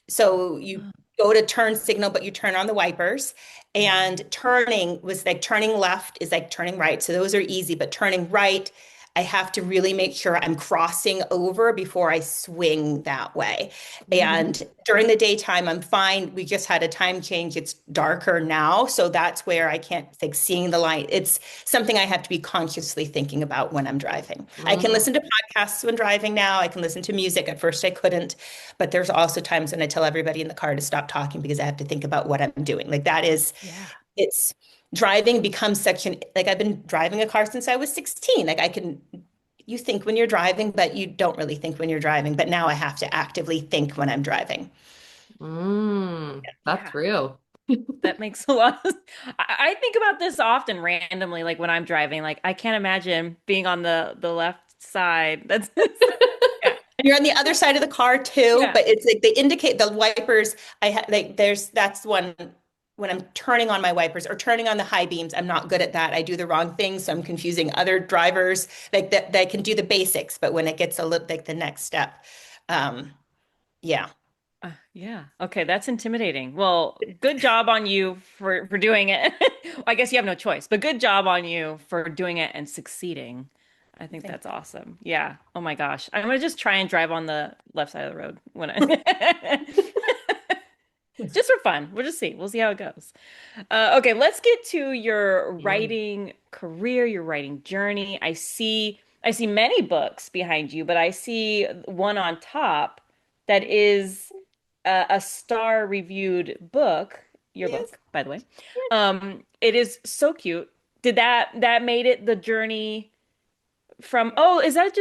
so you go to turn signal, but you turn on the wipers. And turning was like turning left is like turning right. So those are easy, but turning right, I have to really make sure I'm crossing over before I swing that way. And during the daytime, I'm fine. We just had a time change. It's darker now. So that's where I can't like seeing the light. It's something I have to be consciously thinking about when I'm driving. I can Mm, listen to podcasts when driving now. I can listen to music. At first I couldn't, but there's also times when I tell everybody in the car to stop talking because I have to think about what I'm doing. Like that is Yeah. it's driving becomes such an like I've been driving a car since I was 16. Like I can you think when you're driving, but you don't really think when you're driving. But now I have to actively think when I'm driving. that's Yeah. real. That makes a lot of, I think about this often randomly, like when I'm driving. Like I can't imagine being on the left side. That's yeah. And you're on the other side of the car too, Yeah. but it's like they indicate the wipers. I have like there's that's one when I'm turning on my wipers or turning on the high beams. I'm not good at that. I do the wrong thing, so I'm confusing other drivers like that. They can do the basics, but when it gets a little like the next step, um, yeah. Yeah. Okay, that's intimidating. Well, good job on you for doing it. I guess you have no choice, but good job on you for doing it and succeeding. I think Thank that's awesome. Yeah. Oh my gosh. I'm gonna just try and drive on the left side of the road when I you. just for fun. We'll just see. We'll see how it goes. Okay, let's get to your Mm. writing career, your writing journey. I see many books behind you, but I see one on top that is a star reviewed book, your Yes. book, by the way. It is so cute. Did that made it the journey from, oh, is that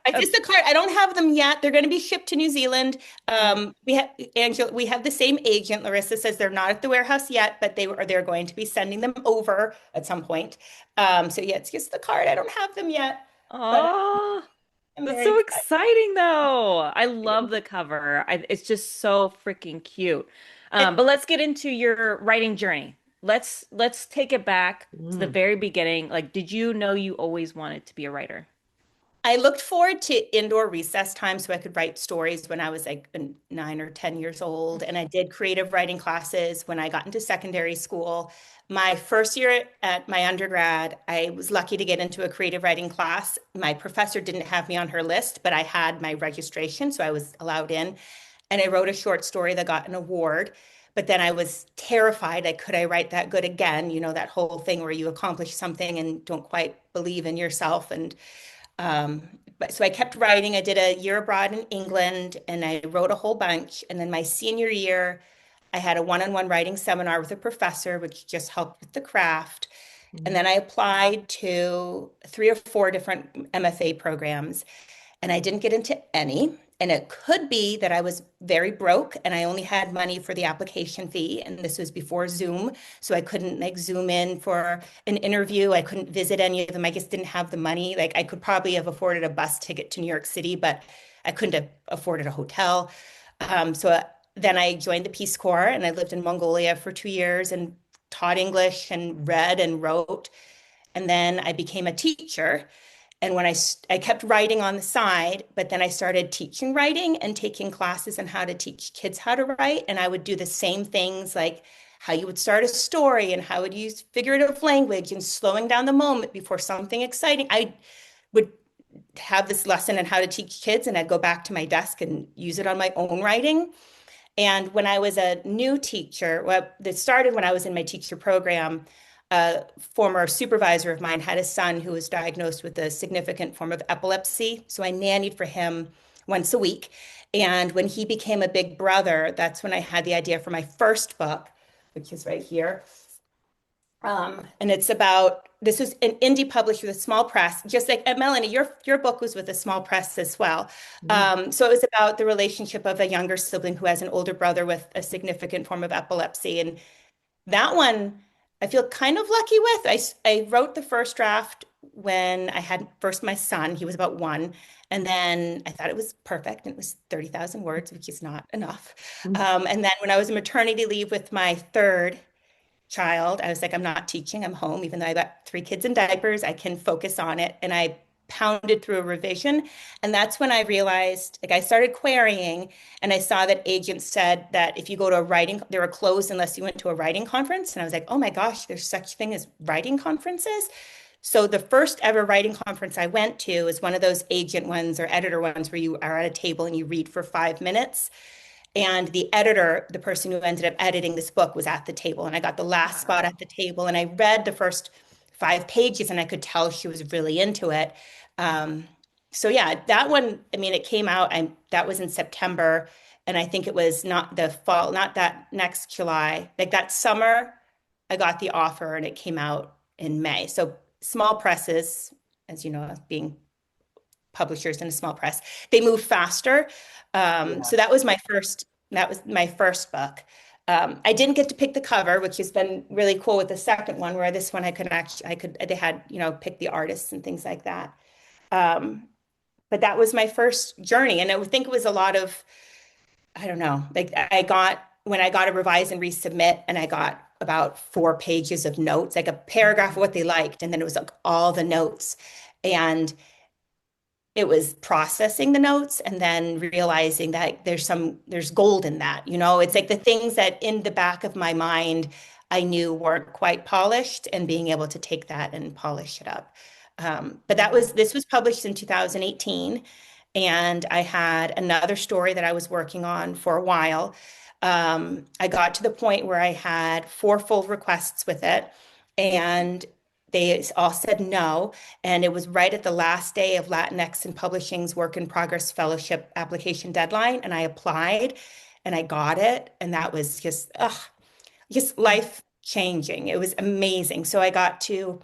I just the card. I don't have them yet. They're going to be shipped to New Zealand. mm, We have Angela. We have the same agent. Larissa says they're not at the warehouse yet, but they're going to be sending them over at some point. So yeah, it's just the card. I don't have them yet, but oh, I'm that's very so excited. exciting though. I love the cover. It's just so freaking cute. And But let's get into your writing journey. Let's take it back to the Mm. very beginning. Like, did you know you always wanted to be a writer? I looked forward to indoor recess time so I could write stories when I was like 9 or 10 years old. And I did creative writing classes when I got into secondary school. My first year at my undergrad, I was lucky to get into a creative writing class. My professor didn't have me on her list, but I had my registration, so I was allowed in. And I wrote a short story that got an award. But then I was terrified. Like, could I write that good again? You know, that whole thing where you accomplish something and don't quite believe in yourself. And but so I kept writing. I did a year abroad in England and I wrote a whole bunch. And then my senior year, I had a one-on-one writing seminar with a professor, which just helped with the craft. And Mm. then I applied to 3 or 4 different MFA programs and I didn't get into any. And it could be that I was very broke and I only had money for the application fee. And this was before Zoom. So I couldn't like Zoom in for an interview. I couldn't visit any of them. I just didn't have the money. Like I could probably have afforded a bus ticket to New York City, but I couldn't have afforded a hotel. So then I joined the Peace Corps and I lived in Mongolia for 2 years and taught English and read and wrote. And then I became a teacher. And I kept writing on the side, but then I started teaching writing and taking classes on how to teach kids how to write. And I would do the same things like how you would start a story and how would use figurative language and slowing down the moment before something exciting. I would have this lesson on how to teach kids, and I'd go back to my desk and use it on my own writing. And when I was a new teacher, well, that started when I was in my teacher program, a former supervisor of mine had a son who was diagnosed with a significant form of epilepsy. So I nannied for him once a week. And when he became a big brother, that's when I had the idea for my first book, which is right here. And it's about this was an indie publisher with a small press, just like Melanie, your book was with a small press as well. Mm. So it was about the relationship of a younger sibling who has an older brother with a significant form of epilepsy. And that one I feel kind of lucky with. I wrote the first draft when I had first my son. He was about one. And then I thought it was perfect. And it was 30,000 words, which is not enough. Mm. And then when I was on maternity leave with my third child, I was like, I'm not teaching, I'm home. Even though I got three kids in diapers, I can focus on it. And I pounded through a revision. And that's when I realized, like, I started querying and I saw that agents said that if you go to a writing, they were closed unless you went to a writing conference. And I was like, oh my gosh, there's such thing as writing conferences. So the first ever writing conference I went to is one of those agent ones or editor ones where you are at a table and you read for 5 minutes. And the editor, the person who ended up editing this book, was at the table. And I got the last spot Wow. at the table. And I read the first 5 pages and I could tell she was really into it. Um, so yeah, that one, I mean, it came out, that was in September. And I think it was not the fall, not that next July, like that summer, I got the offer and it came out in May. So small presses, as you know, being publishers in a small press, they move faster. Yeah. So that was my first book. I didn't get to pick the cover, which has been really cool with the second one, where this one they had, pick the artists and things like that. Um, but that was my first journey. And I would think it was a lot of, I don't know, like when I got to revise and resubmit, and I got about 4 pages of notes, like a paragraph of what they liked. And then it was like all the notes. And it was processing the notes and then realizing that there's gold in that. It's like the things that in the back of my mind I knew weren't quite polished, and being able to take that and polish it up. But this was published in 2018, and I had another story that I was working on for a while. I got to the point where I had four full requests with it, and they all said no. And it was right at the last day of Latinx and Publishing's Work in Progress Fellowship application deadline. And I applied and I got it. And that was just life changing. It was amazing. So I got to,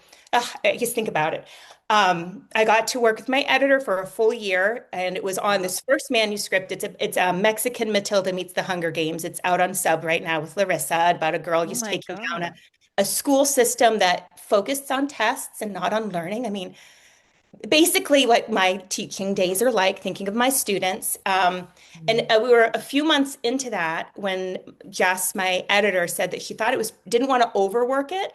just think about it. I got to work with my editor for a full year, and it was on Wow. this first manuscript. It's a Mexican Matilda meets the Hunger Games. It's out on sub right now with Larissa, about a girl Oh just my taking down God. a school system that focused on tests and not on learning. I mean, basically what my teaching days are like, thinking of my students. And Mm. we were a few months into that when Jess, my editor, said that she thought didn't want to overwork it.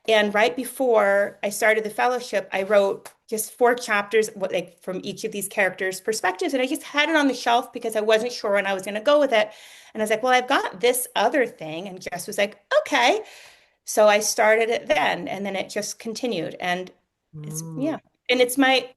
And right before I started the fellowship, I wrote just 4 chapters, like from each of these characters' perspectives. And I just had it on the shelf because I wasn't sure when I was going to go with it. And I was like, well, I've got this other thing. And Jess was like, okay. So I started it then, and then it just continued. And Mm. yeah. And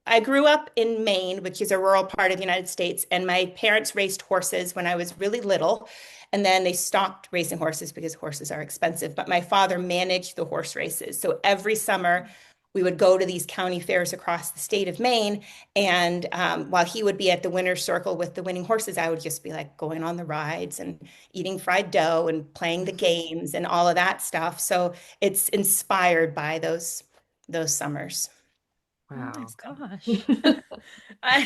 I grew up in Maine, which is a rural part of the United States, and my parents raced horses when I was really little. And then they stopped racing horses because horses are expensive. But my father managed the horse races. So every summer, we would go to these county fairs across the state of Maine. And while he would be at the winner's circle with the winning horses, I would just be like going on the rides and eating fried dough and playing the games and all of that stuff. So it's inspired by those summers. Oh my Wow. gosh. I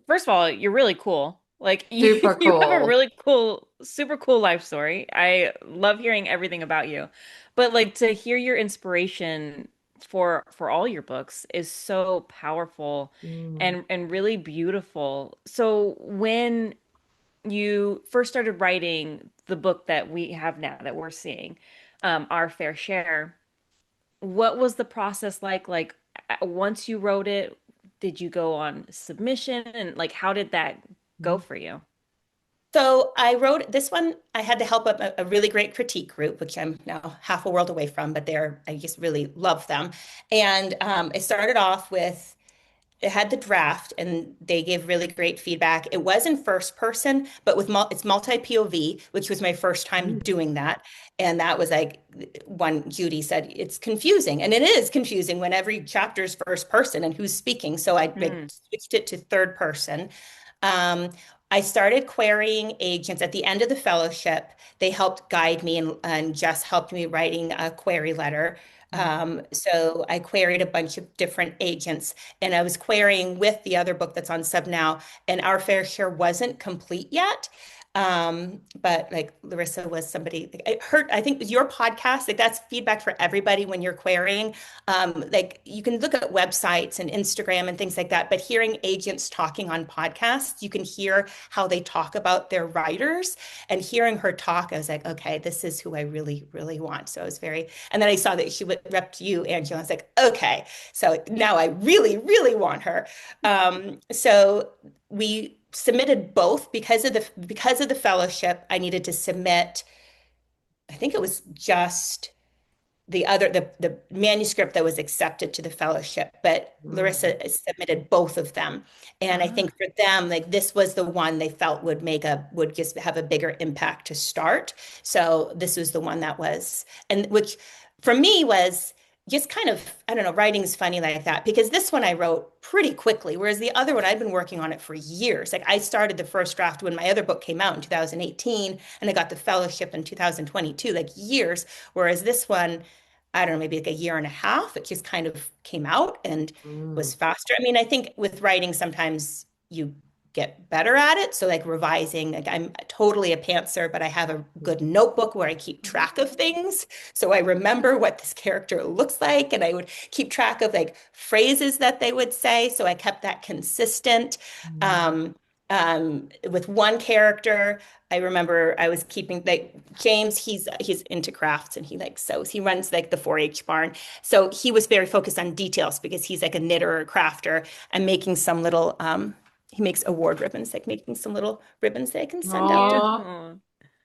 first of all, you're really cool. Like Super you have a cool. really cool, super cool life story. I love hearing everything about you. But like to hear your inspiration for all your books is so powerful Mm. and really beautiful. So when you first started writing the book that we have now that we're seeing, Our Fair Share, what was the process like? Like once you wrote it, did you go on submission and like how did that go for you? So I wrote this one. I had to help a really great critique group, which I'm now half a world away from, but I just really love them. And it started off with it had the draft and they gave really great feedback. It was in first person, but it's multi POV, which was my first time Mm. doing that. And that was like one Judy said, it's confusing. And it is confusing when every chapter is first person and who's speaking. So I like, Mm, switched it to third person. Um, I started querying agents at the end of the fellowship. They helped guide me and just helped me writing a query letter. So I queried a bunch of different agents and I was querying with the other book that's on sub now, and Our Fair Share wasn't complete yet. But like Larissa was somebody like, it hurt. I think your podcast, like that's feedback for everybody when you're querying. Like you can look at websites and Instagram and things like that, but hearing agents talking on podcasts, you can hear how they talk about their writers. And hearing her talk, I was like, okay, this is who I really, really want. So I was very, and then I saw that she would rep you, Angela. I was like, okay, so now I really, really want her. So we submitted both because of the fellowship. I needed to submit, I think it was just the manuscript that was accepted to the fellowship, but Mm. Larissa submitted both of them. And I ah, think for them, like this was the one they felt would just have a bigger impact to start. So this was the one that was, and which for me was just kind of, I don't know, writing's funny like that because this one I wrote pretty quickly, whereas the other one I'd been working on it for years. Like I started the first draft when my other book came out in 2018 and I got the fellowship in 2022, like years. Whereas this one, I don't know, maybe like a year and a half. It just kind of came out and was Mm. faster. I mean, I think with writing, sometimes you get better at it. So, like revising, like I'm totally a pantser, but I have a good notebook where I keep track of things. So I remember what this character looks like, and I would keep track of like phrases that they would say. So I kept that consistent. Mm. Um, with one character, I remember I was keeping like James, he's into crafts and he like sews. He runs like the 4-H barn. So he was very focused on details because he's like a knitter or a crafter and making some little he makes award ribbons, like making some little ribbons they can send out to. Oh,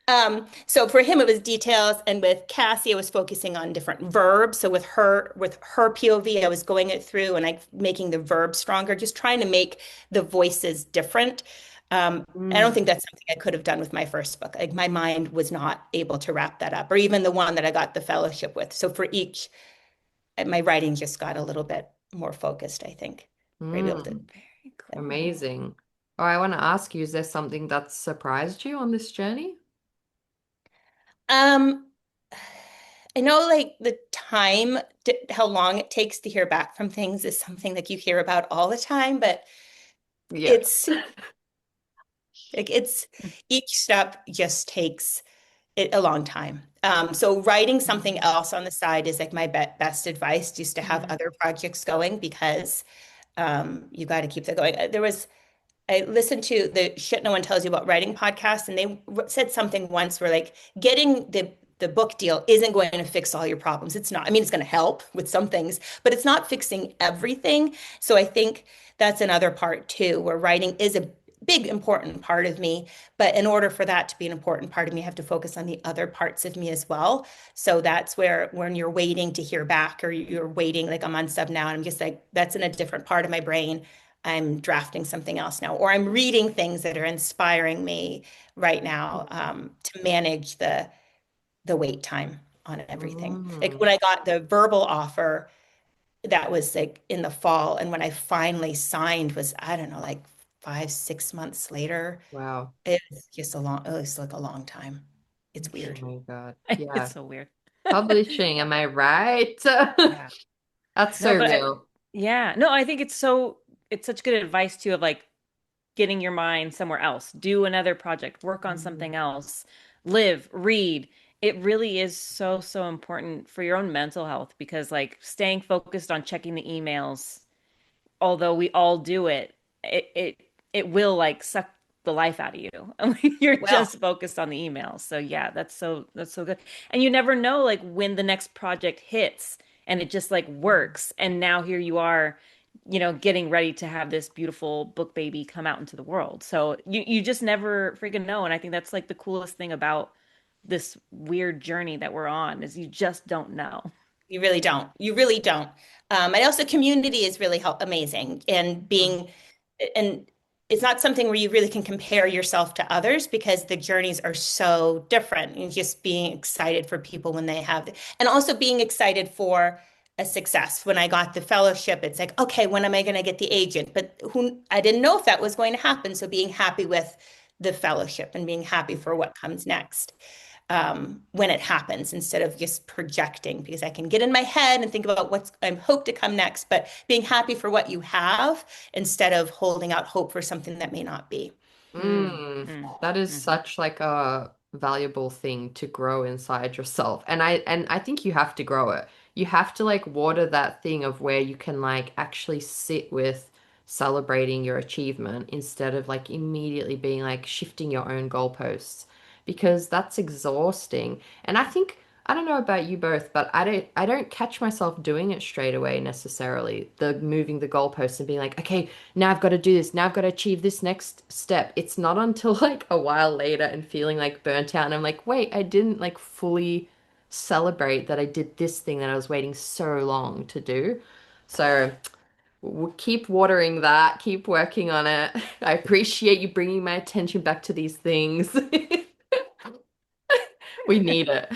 oh, So for him it was details, and with Cassie I was focusing on different verbs. So with her POV, I was going it through and like making the verbs stronger, just trying to make the voices different. I don't mm. think that's something I could have done with my first book. Like my mind was not able to wrap that up, or even the one that I got the fellowship with. So for each, my writing just got a little bit more focused, I think. For able to, Mm. very cool. Amazing. Oh, I want to ask you, is there something that surprised you on this journey? um, I know like the time, how long it takes to hear back from things is something that you hear about all the time, but Yeah. it's it's each step just takes a long time. So writing something Mm. else on the side is like my best advice, just to have Yeah. other projects going because you got to keep that going. I listened to the Shit No One Tells You About Writing podcast, and they said something once where like getting the book deal isn't going to fix all your problems. It's not. I mean, it's going to help with some things, but it's not fixing everything. So I think that's another part too, where writing is a big important part of me, but in order for that to be an important part of me, I have to focus on the other parts of me as well. So that's where when you're waiting to hear back or you're waiting, like I'm on sub now and I'm just like, that's in a different part of my brain. I'm drafting something else now, or I'm reading things that are inspiring me right now to manage the wait time on everything. Like Mm. when I got the verbal offer, that was like in the fall, and when I finally signed was, I don't know, like 5, 6 months later. Wow. It was just it was like a long time. It's Oh weird. my God. It's Yeah. so weird. Publishing, am I right? Yeah. That's No, so but real. yeah, no, I think it's such good advice too of like getting your mind somewhere else, do another project, work on Mm. something else, live, read. It really is so, so important for your own mental health because like staying focused on checking the emails, although we all do it, it will like suck the life out of you. You're Well, just focused on the emails. So yeah, that's so good. And you never know like when the next project hits and it just like works. And now here you are getting ready to have this beautiful book baby come out into the world. So you just never freaking know. And I think that's like the coolest thing about this weird journey that we're on is you just don't know. You really don't. You really don't. And also, community is really amazing, and Mm. and it's not something where you really can compare yourself to others because the journeys are so different. And just being excited for people when they have, and also being excited for a success. When I got the fellowship, it's like, okay, when am I going to get the agent? But who, I didn't know if that was going to happen. So being happy with the fellowship and being happy for what comes next when it happens instead of just projecting because I can get in my head and think about what's I hope to come next, but being happy for what you have instead of holding out hope for something that may not be. Mm, Mm, mm, that is hmm. such like a valuable thing to grow inside yourself. And I think you have to grow it. You have to like water that thing of where you can like actually sit with celebrating your achievement instead of like immediately being like shifting your own goalposts because that's exhausting. And I think I don't know about you both, but I don't catch myself doing it straight away necessarily. The moving the goalposts and being like, okay, now I've got to do this. Now I've got to achieve this next step. It's not until like a while later and feeling like burnt out and I'm like, wait, I didn't like fully celebrate that I did this thing that I was waiting so long to do. So we'll keep watering that, keep working on it. I appreciate you bringing my attention back to these things. We need it.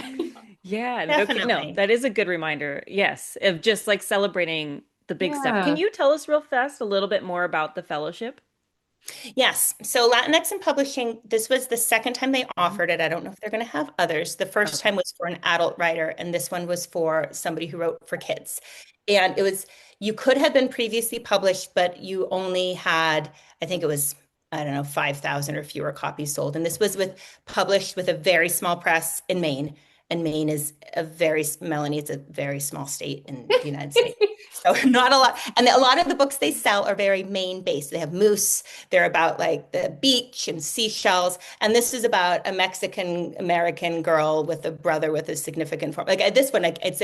Yeah, okay. No, Definitely. that is a good reminder. Yes, of just like celebrating the big stuff. Can Yeah. you tell us real fast a little bit more about the fellowship? Yes. So Latinx in publishing, this was the second time they Mhm. offered it. I don't know if they're going to have others. The first Okay. time was for an adult writer, and this one was for somebody who wrote for kids. And it was, you could have been previously published, but you only had, I think it was, I don't know, 5,000 or fewer copies sold. And this was published with a very small press in Maine. And Maine is Melanie, it's a very small state in the United States. So not a lot. And a lot of the books they sell are very Maine based. They have moose, they're about like the beach and seashells. And this is about a Mexican American girl with a brother with a significant form. Like this one, like it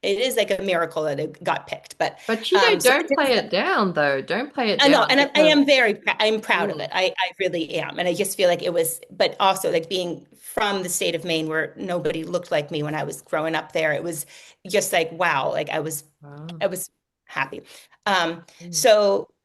is like a miracle that it got picked. But But so I don't did, play it down though. Don't play it I know, down and I because am I'm proud of mm, it. I really am. And I just feel like it was, but also like being from the state of Maine where nobody looked like me when I was growing up there, it was just like, wow, like wow. I was happy. Mm,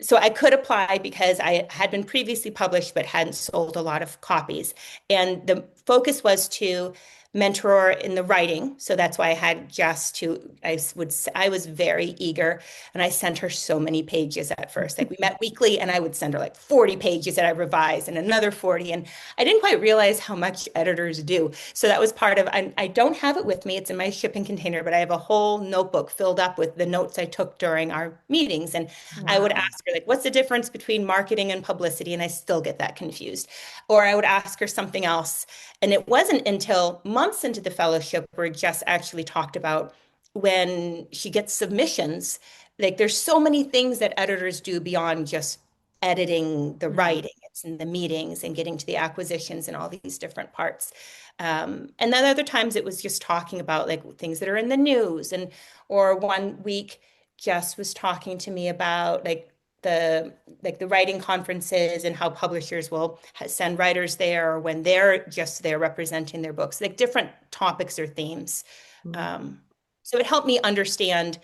So I could apply because I had been previously published but hadn't sold a lot of copies. And the focus was to mentor in the writing. So that's why I had Jess to, I was very eager and I sent her so many pages at first. Like we met weekly and I would send her like 40 pages that I revised and another 40. And I didn't quite realize how much editors do. So that was part of, I don't have it with me. It's in my shipping container, but I have a whole notebook filled up with the notes I took during our meetings. And I would wow. ask her, like, what's the difference between marketing and publicity? And I still get that confused. Or I would ask her something else. And it wasn't until months into the fellowship where Jess actually talked about when she gets submissions, like there's so many things that editors do beyond just editing the Mm. writing. It's in the meetings and getting to the acquisitions and all these different parts. And then other times it was just talking about like things that are in the news. And or one week Jess was talking to me about the the writing conferences and how publishers will send writers there or when they're just there representing their books, like different topics or themes. Mm. Um, so it helped me understand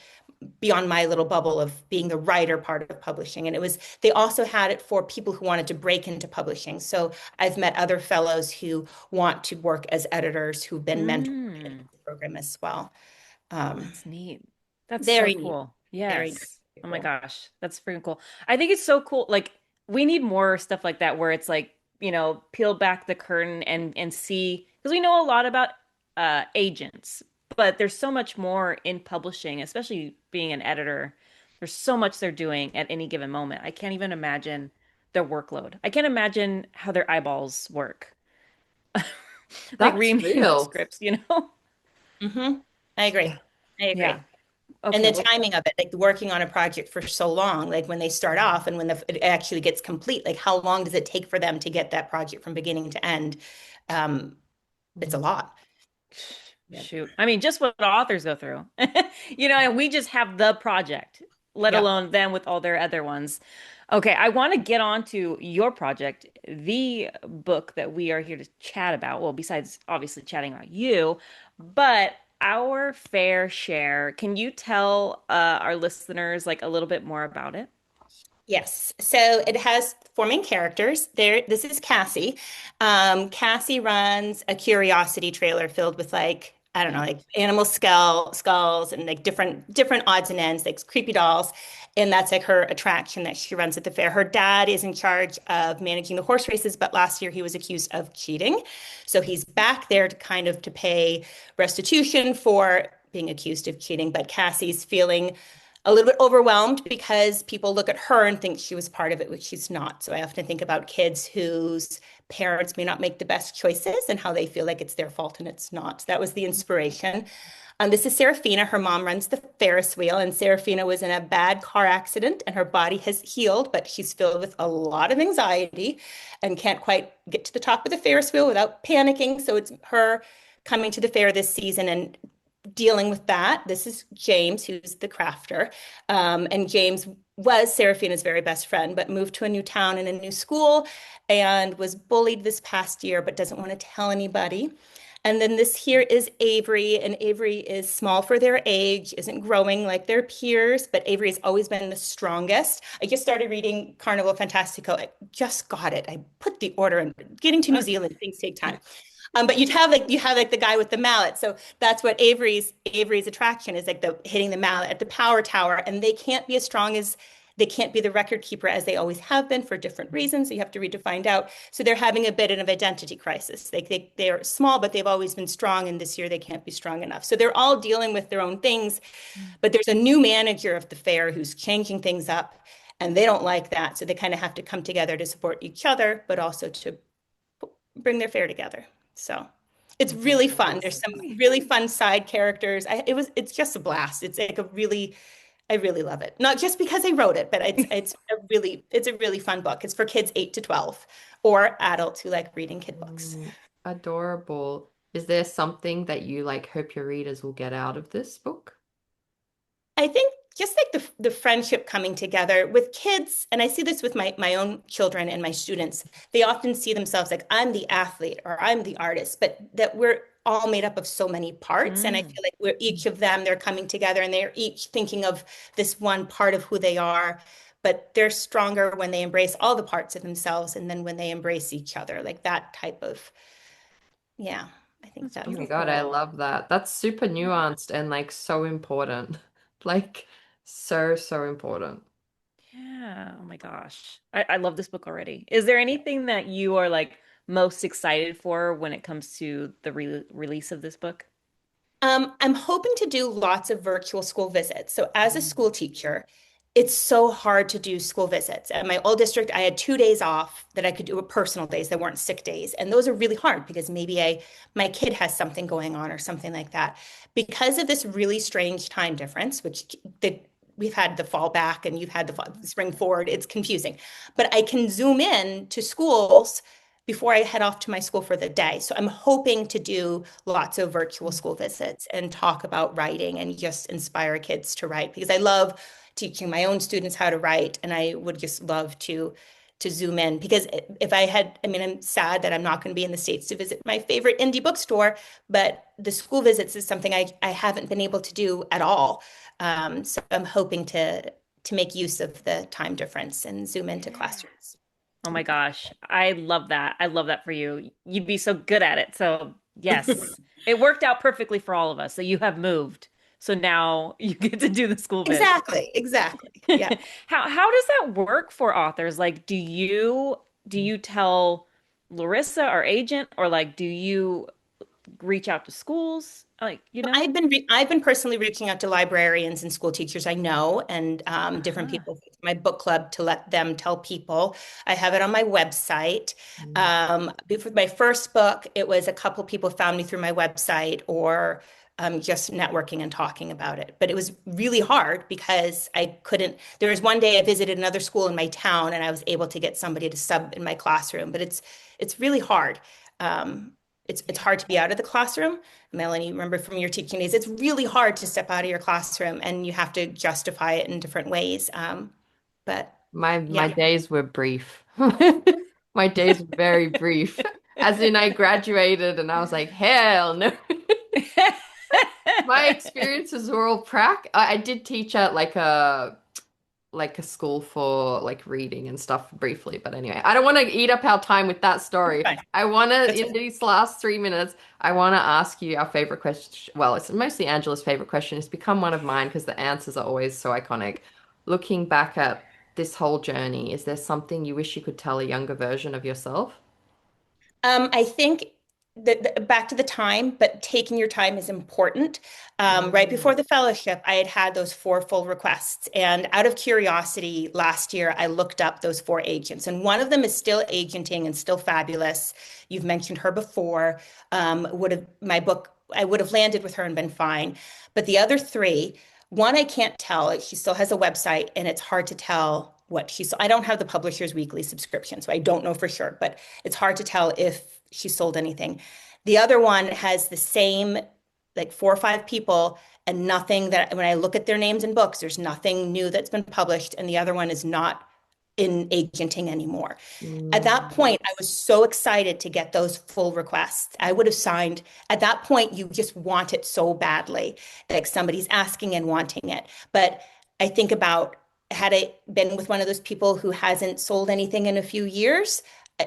beyond my little bubble of being the writer part of publishing. And it was, they also had it for people who wanted to break into publishing. So I've met other fellows who want to work as editors who've been mentored in Mm. the program as well. Um, That's neat. That's so very neat, cool. very, very Yes. Oh my cool. gosh. That's freaking cool. I think it's so cool. Like we need more stuff like that where it's like, peel back the curtain and see because we know a lot about agents, but there's so much more in publishing, especially being an editor. There's so much they're doing at any given moment. I can't even imagine their workload. I can't imagine how their eyeballs work. Like That's reading real. manuscripts. Hmm. I agree. Yeah. I Yeah. agree. And Okay. the Well, timing of it, like working on a project for so long, like when they start off and when it actually gets complete, like how long does it take for them to get that project from beginning to end? Um, it's a Mm. lot. Yeah. shoot. I mean, just what authors go through. And we just have the project. let Yep. alone them with all their other ones. Okay, I want to get on to your project, the book that we are here to chat about. Well, besides obviously chatting about you, but our fair share. Can you tell our listeners like a little bit more about it? Yes. So it has four main characters. This is Cassie. Cassie runs a curiosity trailer filled with like, I don't know, like animal skulls and like different odds and ends, like creepy dolls. And that's like her attraction that she runs at the fair. Her dad is in charge of managing the horse races, but last year he was accused of cheating. So he's back there to kind of to pay restitution for being accused of cheating. But Cassie's feeling a little bit overwhelmed because people look at her and think she was part of it, which she's not. So I often think about kids whose parents may not make the best choices and how they feel like it's their fault and it's not. So that was the inspiration. This is Serafina. Her mom runs the Ferris wheel, and Serafina was in a bad car accident, and her body has healed, but she's filled with a lot of anxiety and can't quite get to the top of the Ferris wheel without panicking. So it's her coming to the fair this season and dealing with that. This is James, who's the crafter. And James was Serafina's very best friend, but moved to a new town and a new school and was bullied this past year, but doesn't want to tell anybody. And then this here is Avery, and Avery is small for their age, isn't growing like their peers, but Avery has always been the strongest. I just started reading Carnival Fantastico. I just got it. I put the order in. Getting to New Zealand, things take time. But you have like the guy with the mallet. So that's what Avery's attraction is like the hitting the mallet at the power tower. And they can't be as strong as they can't be the record keeper as they always have been for different reasons. So you have to read to find out. So they're having a bit of identity crisis. They're small, but they've always been strong. And this year they can't be strong enough. So they're all dealing with their own things. But there's a new manager of the fair who's changing things up. And they don't like that. So they kind of have to come together to support each other, but also to bring their fair together. So it's really fun. There's some Basically. really fun side characters. It's just a blast. I really love it. Not just because I wrote it, but it's a really fun book. It's for kids 8 to 12 or adults who like reading kid books. Mm, adorable. Is there something that you like hope your readers will get out of this book? I think just like the friendship coming together with kids, and I see this with my own children and my students, they often see themselves like I'm the athlete or I'm the artist, but that we're all made up of so many parts. And I Mm. feel like we're each of them, they're coming together and they're each thinking of this one part of who they are. But they're stronger when they embrace all the parts of themselves and then when they embrace each other, like that type of, yeah, I think That's Oh that's my God, I beautiful. love that. That's super nuanced and like so important. Like so, so important. Yeah. Oh my gosh. I love this book already. Is there anything that you are like most excited for when it comes to the release of this book? I'm hoping to do lots of virtual school visits. So, as a school teacher, it's so hard to do school visits. At my old district, I had 2 days off that I could do personal days that weren't sick days. And those are really hard because maybe my kid has something going on or something like that. Because of this really strange time difference, which we've had the fall back and you've had the spring forward, it's confusing. But I can zoom in to schools before I head off to my school for the day. So I'm hoping to do lots of virtual school visits and talk about writing and just inspire kids to write because I love teaching my own students how to write and I would just love to zoom in because if I had, I mean, I'm sad that I'm not going to be in the States to visit my favorite indie bookstore, but the school visits is something I haven't been able to do at all. So I'm hoping to make use of the time difference and zoom into Yeah. classrooms. Oh my gosh. I love that. I love that for you. You'd be so good at it. So, yes, it worked out perfectly for all of us. So, you have moved. So now you get to do the school vid. Exactly, exactly. Yeah. How does that work for authors? Like, do you tell Larissa, our agent, or like do you reach out to schools? Like, you know? I've been personally reaching out to librarians and school teachers I know and different Uh-huh. people from my book club to let them tell people. I have it on my website. Mm. Before my first book, it was a couple people found me through my website or just networking and talking about it. But it was really hard because I couldn't. There was one day I visited another school in my town and I was able to get somebody to sub in my classroom, but it's really hard. Um, it's hard to be out of the classroom. Melanie, remember from your teaching days, it's really hard to step out of your classroom and you have to justify it in different ways. But My yeah. days were brief. My days were very brief. As in, I graduated and I was like, hell no. My experiences were all I did teach at like a school for like reading and stuff briefly, but anyway, I don't want to eat up our time with that That's story. fine. I want to, That's in fine. these last 3 minutes, I want to ask you our favorite question. Well, it's mostly Angela's favorite question. It's become one of mine because the answers are always so iconic. Looking back at this whole journey, is there something you wish you could tell a younger version of yourself? I think that back to the time, but taking your time is important. Right Mm. before the fellowship, I had had those four full requests. And out of curiosity, last year, I looked up those four agents. And one of them is still agenting and still fabulous. You've mentioned her before. My book, I would have landed with her and been fine. But the other three, one I can't tell. She still has a website, and it's hard to tell what she's. I don't have the Publisher's Weekly subscription, so I don't know for sure. But it's hard to tell if she sold anything. The other one has the same, like four or five people, and nothing that when I look at their names in books, there's nothing new that's been published. And the other one is not in agenting anymore. At that Mm. point, I was so excited to get those full requests. I would have signed. At that point, you just want it so badly, like somebody's asking and wanting it. But I think about had I been with one of those people who hasn't sold anything in a few years,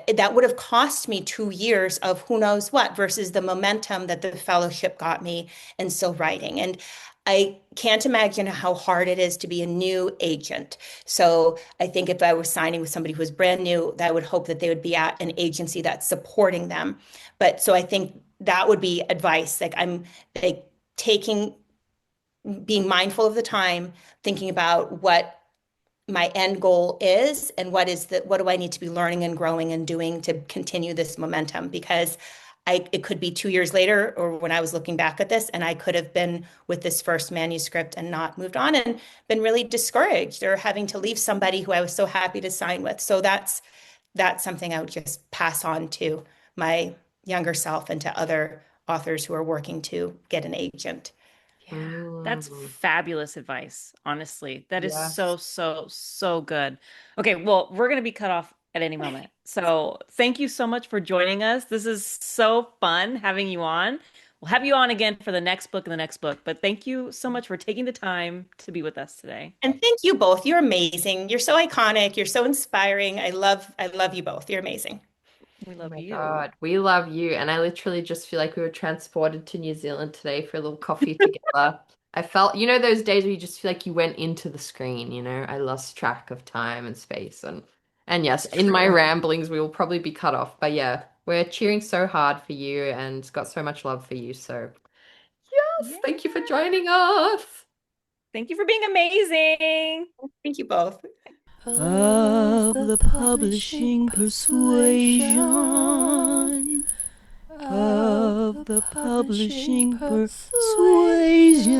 that would have cost me 2 years of who knows what versus the momentum that the fellowship got me and still writing. And I can't imagine how hard it is to be a new agent. So I think if I were signing with somebody who was brand new, I would hope that they would be at an agency that's supporting them. But so I think that would be advice. Like I'm like taking, being mindful of the time, thinking about what my end goal is and what do I need to be learning and growing and doing to continue this momentum because it could be 2 years later or when I was looking back at this and I could have been with this first manuscript and not moved on and been really discouraged or having to leave somebody who I was so happy to sign with. So that's something I would just pass on to my younger self and to other authors who are working to get an agent. Yeah, that's Mm. fabulous advice, honestly. That is Yes. so, so, so good. Okay, well, we're going to be cut off at any moment. So thank you so much for joining us. This is so fun having you on. We'll have you on again for the next book and the next book, but thank you so much for taking the time to be with us today. And thank you both. You're amazing. You're so iconic. You're so inspiring. I love you both. You're amazing. We Oh love my you. God, we love you. And I literally just feel like we were transported to New Zealand today for a little coffee together. I felt, those days where you just feel like you went into the screen, I lost track of time and space. And yes, It's in my true. ramblings, we will probably be cut off. But yeah, we're cheering so hard for you and got so much love for you. So yes, Yeah. thank you for joining us. Thank you for being amazing. Thank you both. Of the publishing persuasion, of the publishing persuasion.